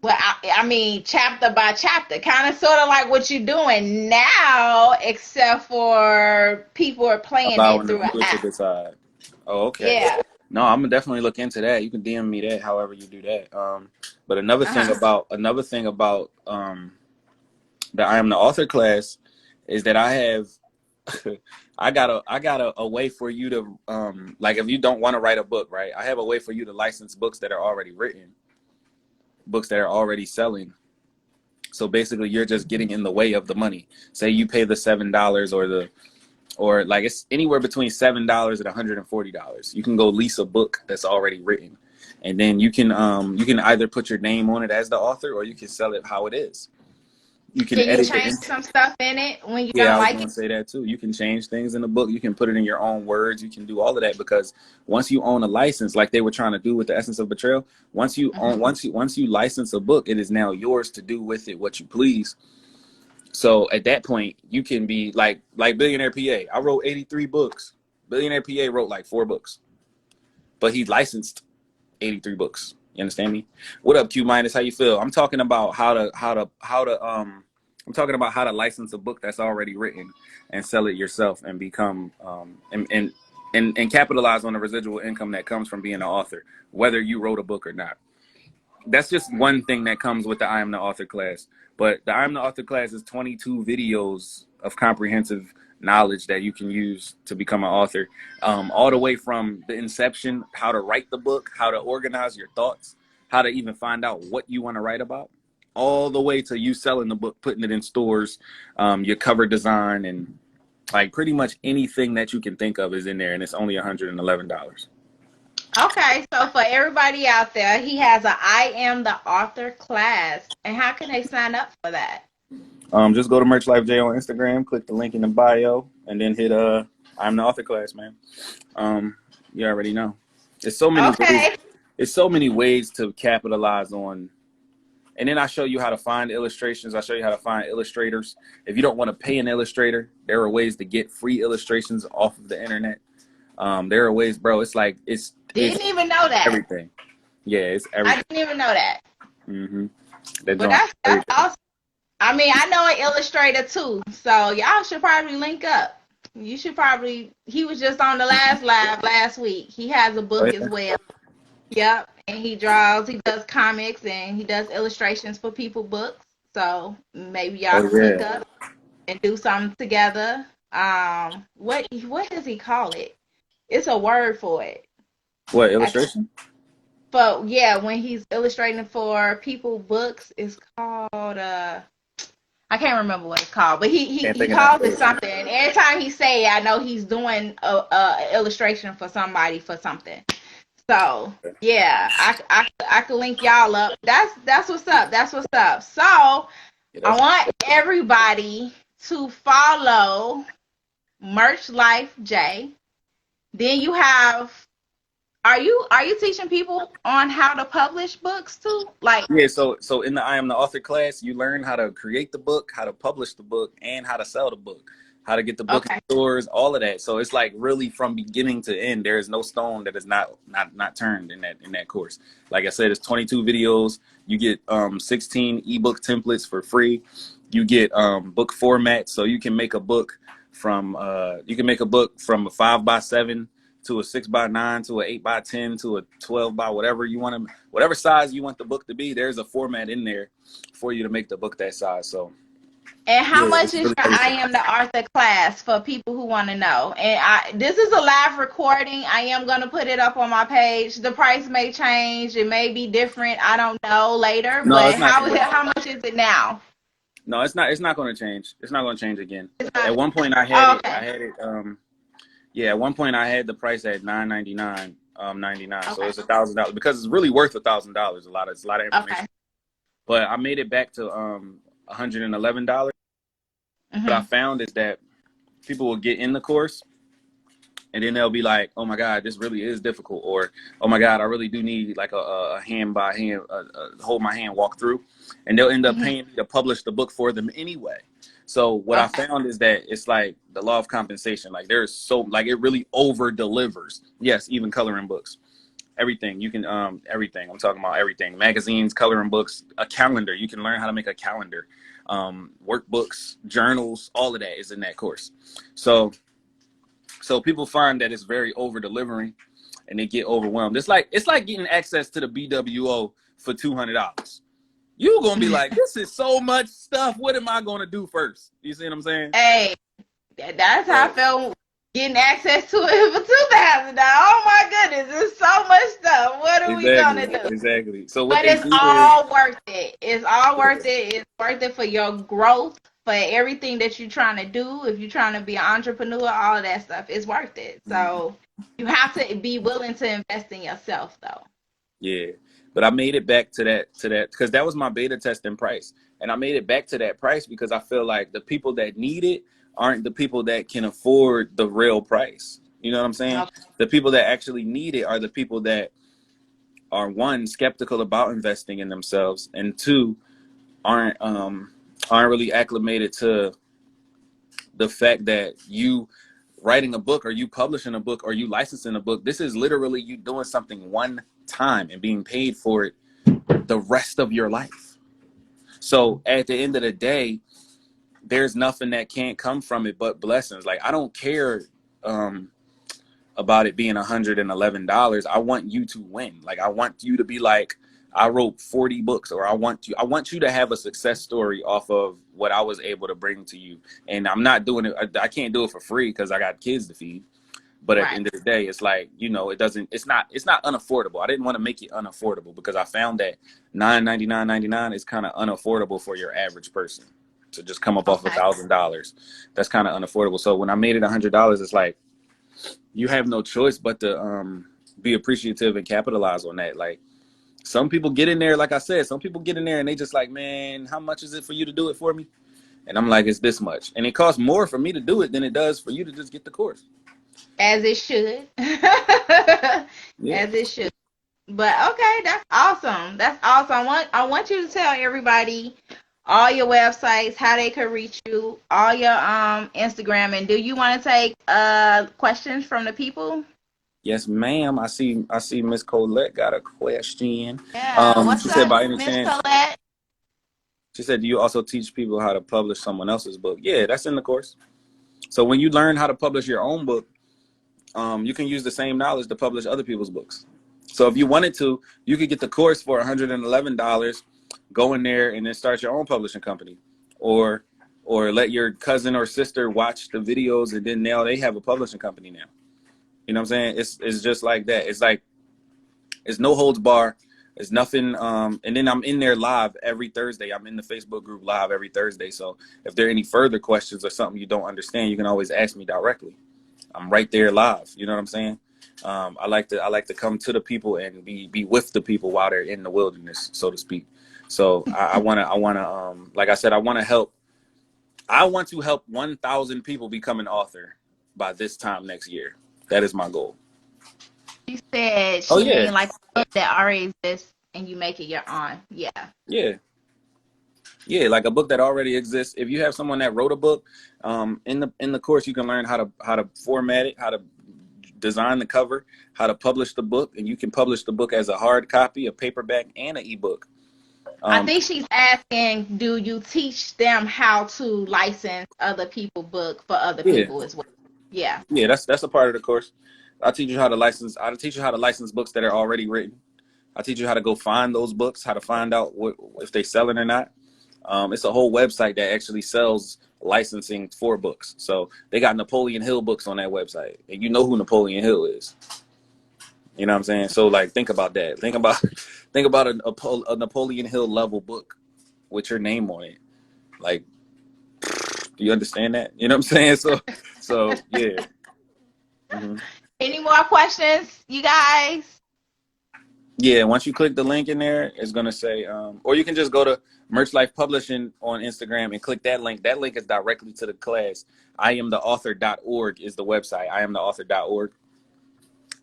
Well, I mean, chapter by chapter, kind of sort of like what you're doing now, except for people are playing it Allowing the through an viewer to app. decide. Oh, okay. Yeah. No, I'm gonna definitely look into that. You can DM me that, however you do that. But another thing Uh-huh. about the I am the author class is that I have I got a way for you to like if you don't want to write a book, right? I have a way for you to license books that are already written, books that are already selling. So basically you're just getting in the way of the money. Say you pay the $7 or like it's anywhere between $7 and $140. You can go lease a book that's already written. And then you can either put your name on it as the author or you can sell it how it is. You can Can you edit the change some stuff in it when you Yeah, don't I was like going it? to say that too. You can change things in the book. You can put it in your own words. You can do all of that because once you own a license, like they were trying to do with the Essence of Betrayal, Mhm. once you license a book, it is now yours to do with it what you please. So at that point, you can be like Billionaire PA. I wrote 83 books. Billionaire PA wrote like 4 books, but he licensed 83 books. You understand me? What up, Q minus? How you feel? I'm talking about I'm talking about how to license a book that's already written and sell it yourself and become and capitalize on the residual income that comes from being an author, whether you wrote a book or not. That's just one thing that comes with the I am the author class. But the I am the author class is 22 videos of comprehensive knowledge that you can use to become an author, all the way from the inception, how to write the book, how to organize your thoughts, how to even find out what you want to write about, all the way to you selling the book, putting it in stores, your cover design, and like pretty much anything that you can think of is in there, and it's only $111. Okay, so for everybody out there, he has a I am the author class. And how can they sign up for that? Just go to Merch Life J on Instagram, click the link in the bio, and then hit I'm the author class, man. You already know. There's so many ways. Okay. It's so many ways to capitalize on. And then I show you how to find illustrations. I show you how to find illustrators. If you don't want to pay an illustrator, there are ways to get free illustrations off of the internet. There are ways, bro. It's Didn't even know that. everything. Yeah, it's I everything. didn't even know that. They're But drawing that's everything. awesome. I mean, I know an illustrator too. So y'all should probably link up. You should probably, he was just on the last live last week. He has a Oh, book as yeah. well. Yep. And he does comics, and he does illustrations for people books. So maybe y'all Oh, can link yeah. up and do something together. What does he call it? It's a word for it. What I can't, illustration? but yeah, when he's illustrating for people books, it's called I can't remember what it's called, but Can't he think of that calls it word. something. And every time he say it, I know he's doing a illustration for somebody for something. So yeah, I could link y'all up. That's what's up. That's what's up. So Yeah, I that's want everybody to follow Merch Life J. Then you have, are you teaching people on how to publish books too? Like, Yeah, so in the I am the author class, you learn how to create the book, how to publish the book, and how to sell the book, how to get the book in okay, stores, all of that. So it's like really from beginning to end. There is no stone that is not turned in that course. Like I said, it's 22 videos. You get 16 ebook templates for free. You get book format, so you can make a book from a 5x7 to a 6x9 to a 8x10 to a 12 by whatever you want to, whatever size you want the book to be. There's a format in there for you to make the book that size. So And how yeah, much it's is really your I Am the Author class for people who want to know? And this is a live recording. I am going to put it up on my page. The price may change. It may be different. I don't know later. no, But it's not. how much is it now? No, it's not. It's not going to change. It's not going to change again. It's not, At one point, I had oh, it. okay. I had it. Yeah, at one point I had the price at $9.99, $99. Okay. So it's $1,000 because it's really worth $1,000. It's a lot of information. Okay. But I made it back to $111. Mm-hmm. What I found is that people will get in the course and then they'll be like, oh my God, this really is difficult. Or, oh my God, I really do need like a hand by hand, hold my hand, walk through. And they'll end up paying me to publish the book for them anyway. So what I found is that it's like the law of compensation. Like there's so, like it really over delivers. Yes, even coloring books. Everything. You can, everything. I'm talking about everything. Magazines, coloring books, a calendar. You can learn how to make a calendar. Workbooks, journals, all of that is in that course. So people find that it's very over delivering and they get overwhelmed. It's like getting access to the BWO for $200. You're going to be like, this is so much stuff. What am I going to do first? You see what I'm saying? Hey, that's how I felt getting access to it for $2,000. Oh my goodness, it's so much stuff. What are we gonna do? Exactly. So what but it's all worth it. It's all worth it. It's worth it for your growth, for everything that you're trying to do. If you're trying to be an entrepreneur, all of that stuff is worth it. So you have to be willing to invest in yourself, though. Yeah. But I made it back to that because that was my beta testing price. And I made it back to that price because I feel like the people that need it aren't the people that can afford the real price. You know what I'm saying? Okay. The people that actually need it are the people that are, one, skeptical about investing in themselves, and two, aren't really acclimated to the fact that you writing a book or you publishing a book or you licensing a book, this is literally you doing something one time and being paid for it the rest of your life. So at the end of the day, there's nothing that can't come from it but blessings. Like I don't care about it being $111. I want you to win. Like I want you to be like, I wrote 40 books, or I want you to have a success story off of what I was able to bring to you. And I'm not doing it. I can't do it for free because I got kids to feed. But at the end of the day, it's like, it's not unaffordable. I didn't want to make it unaffordable because I found that $999.99 is kind of unaffordable for your average person to just come up off $1,000. That's kind of unaffordable. So when I made it $100, it's like, you have no choice but to be appreciative and capitalize on that. Like some people get in there, like I said, some people get in there and they just like, man, how much is it for you to do it for me? And I'm like, it's this much. And it costs more for me to do it than it does for you to just get the course. As it should. As it should. But okay, that's awesome. That's awesome. I want you to tell everybody all your websites, how they can reach you, all your Instagram, and do you want to take questions from the people? Yes, ma'am. I see Miss Colette got a question. Yeah. What's up, Miss Colette? She said, do you also teach people how to publish someone else's book? Yeah, that's in the course. So when you learn how to publish your own book, you can use the same knowledge to publish other people's books. So if you wanted to, you could get the course for $111, go in there and then start your own publishing company, or let your cousin or sister watch the videos and then now they have a publishing company now. You know what I'm saying? It's just like that. It's like, it's no holds bar. It's nothing. And then I'm in there live every Thursday. I'm in the Facebook group live every Thursday. So if there are any further questions or something you don't understand, you can always ask me directly. I'm right there live. You know what I'm saying? I like to come to the people and be with the people while they're in the wilderness, so to speak. So I want to, like I said, I want to help 1,000 people become an author by this time next year. That is my goal. She said she mean like a book that already exists and you make it your own. Yeah, like a book that already exists. If you have someone that wrote a book, in the course you can learn how to format it, how to design the cover, how to publish the book, and you can publish the book as a hard copy, a paperback, and an ebook. I think she's asking, do you teach them how to license other people's book for other Yeah, people as well? Yeah. yeah, that's a part of the course. I teach you how to license. I teach you how to license books that are already written. I teach you how to go find those books, how to find out if they selling or not. It's a whole website that actually sells licensing for books. So they got Napoleon Hill books on that website, and you know who Napoleon Hill is. You know what I'm saying? So like, think about that. Think about a Napoleon Hill level book with your name on it. Like, do you understand that? You know what I'm saying? So yeah. Mm-hmm. Any more questions, you guys? Yeah, once you click the link in there, it's gonna say, or you can just go to Merch Life Publishing on Instagram and click that link. That link is directly to the class. IamTheAuthor.org is the website. IamTheAuthor.org.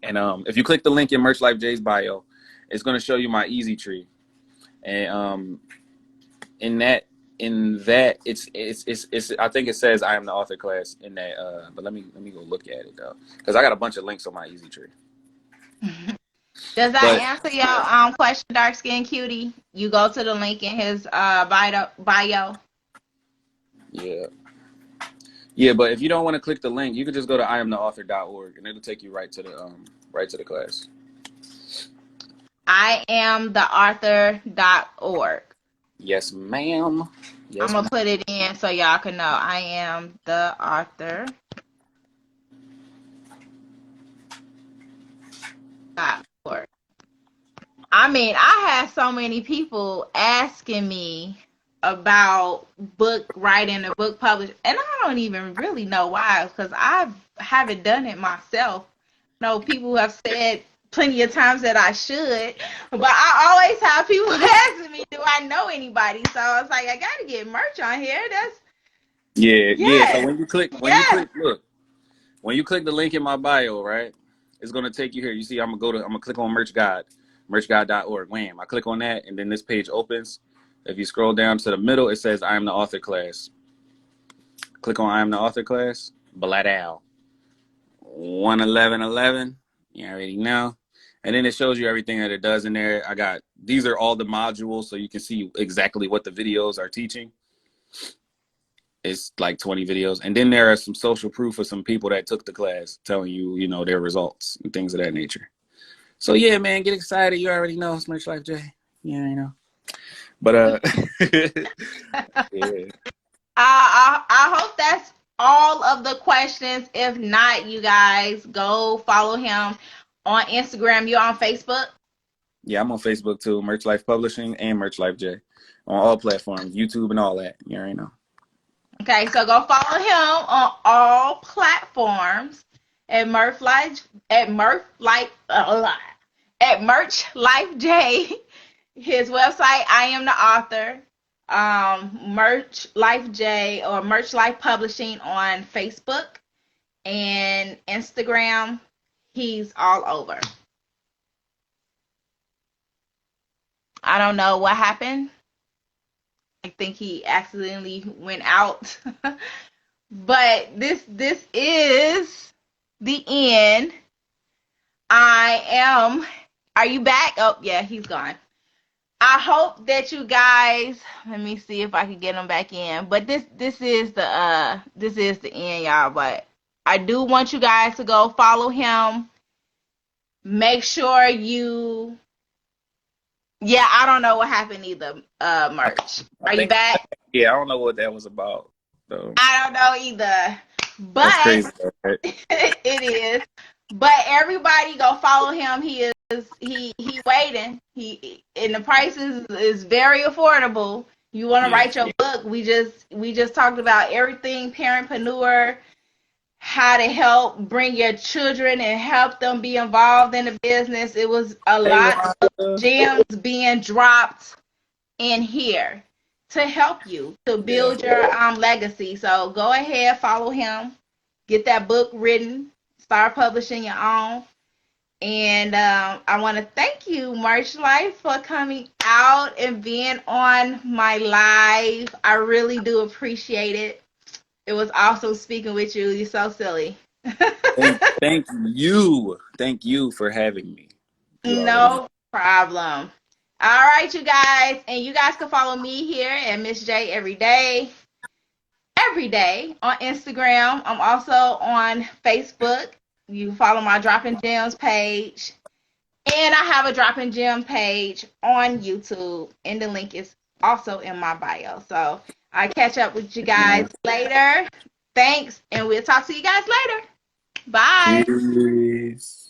And if you click the link in Merch Life J's bio, it's gonna show you my easy tree. And in that it's I think it says I am the author class in that. But let me go look at it though, because I got a bunch of links on my easy tree. Does that But answer your question, dark skin cutie? You go to the link in his bio. yeah. Yeah, but if you don't want to click the link, you can just go to IamTheAuthor.org and it'll take you right to the class. IamTheAuthor.org. Yes, ma'am. Yes, I'm gonna put it in so y'all can know. I am the author. .org. I mean, I had so many people asking me about book writing or book publishing, and I don't even really know why, because I haven't done it myself. No, people have said plenty of times that I should, but I always have people asking me, do I know anybody? So I was like, I gotta get merch on here. That's yeah. So yes, when you click, yes. look, when you click the link in my bio, right, it's gonna take you here. You see, I'm gonna click on Merch Guide, merchguide.org. Wham! I click on that, and then this page opens. If you scroll down to the middle, it says I am the author class. Click on I am the author class. Bladow. 11111. You already know. And then it shows you everything that it does in there. These are all the modules, so you can see exactly what the videos are teaching. It's like 20 videos. And then there are some social proof of some people that took the class telling you, their results and things of that nature. So yeah, man, get excited. You already know it's Merch Life J. Yeah, you know. But yeah. I hope that's all of the questions. If not, you guys go follow him on Instagram. You're on Facebook? Yeah, I'm on Facebook too. Merch Life Publishing and Merch Life J. On all platforms, YouTube and all that. You already know. Okay, so go follow him on all platforms at Merch Life J. His website, I am the author. Merch Life J or Merch Life Publishing on Facebook and Instagram. He's all over. I don't know what happened. I think he accidentally went out. But this is the end. Are you back? Oh, yeah, he's gone. I hope that you guys, let me see if I can get him back in. But this is the end, y'all. But I do want you guys to go follow him. Make sure you I don't know what happened either, Merch. Are you back? Yeah, I don't know what that was about. So. I don't know either. But that's crazy, right? it is. But everybody go follow him. He waiting. And the price is very affordable. You want to write your book? We just talked about everything parentpreneur, how to help bring your children and help them be involved in the business. It was a lot of gems being dropped in here to help you to build your legacy. So go ahead, follow him, get that book written, start publishing your own. And I want to thank you, Merch Life, for coming out and being on my live. I really do appreciate it. It was awesome speaking with you. You're so silly. Thank you. Thank you for having me. No problem. All right, you guys. And you guys can follow me here at Miss J every day on Instagram. I'm also on Facebook. You can follow my Droppin' Gems page. And I have a Droppin' Gem page on YouTube. And the link is also in my bio. So I catch up with you guys later. Thanks. And we'll talk to you guys later. Bye. Peace.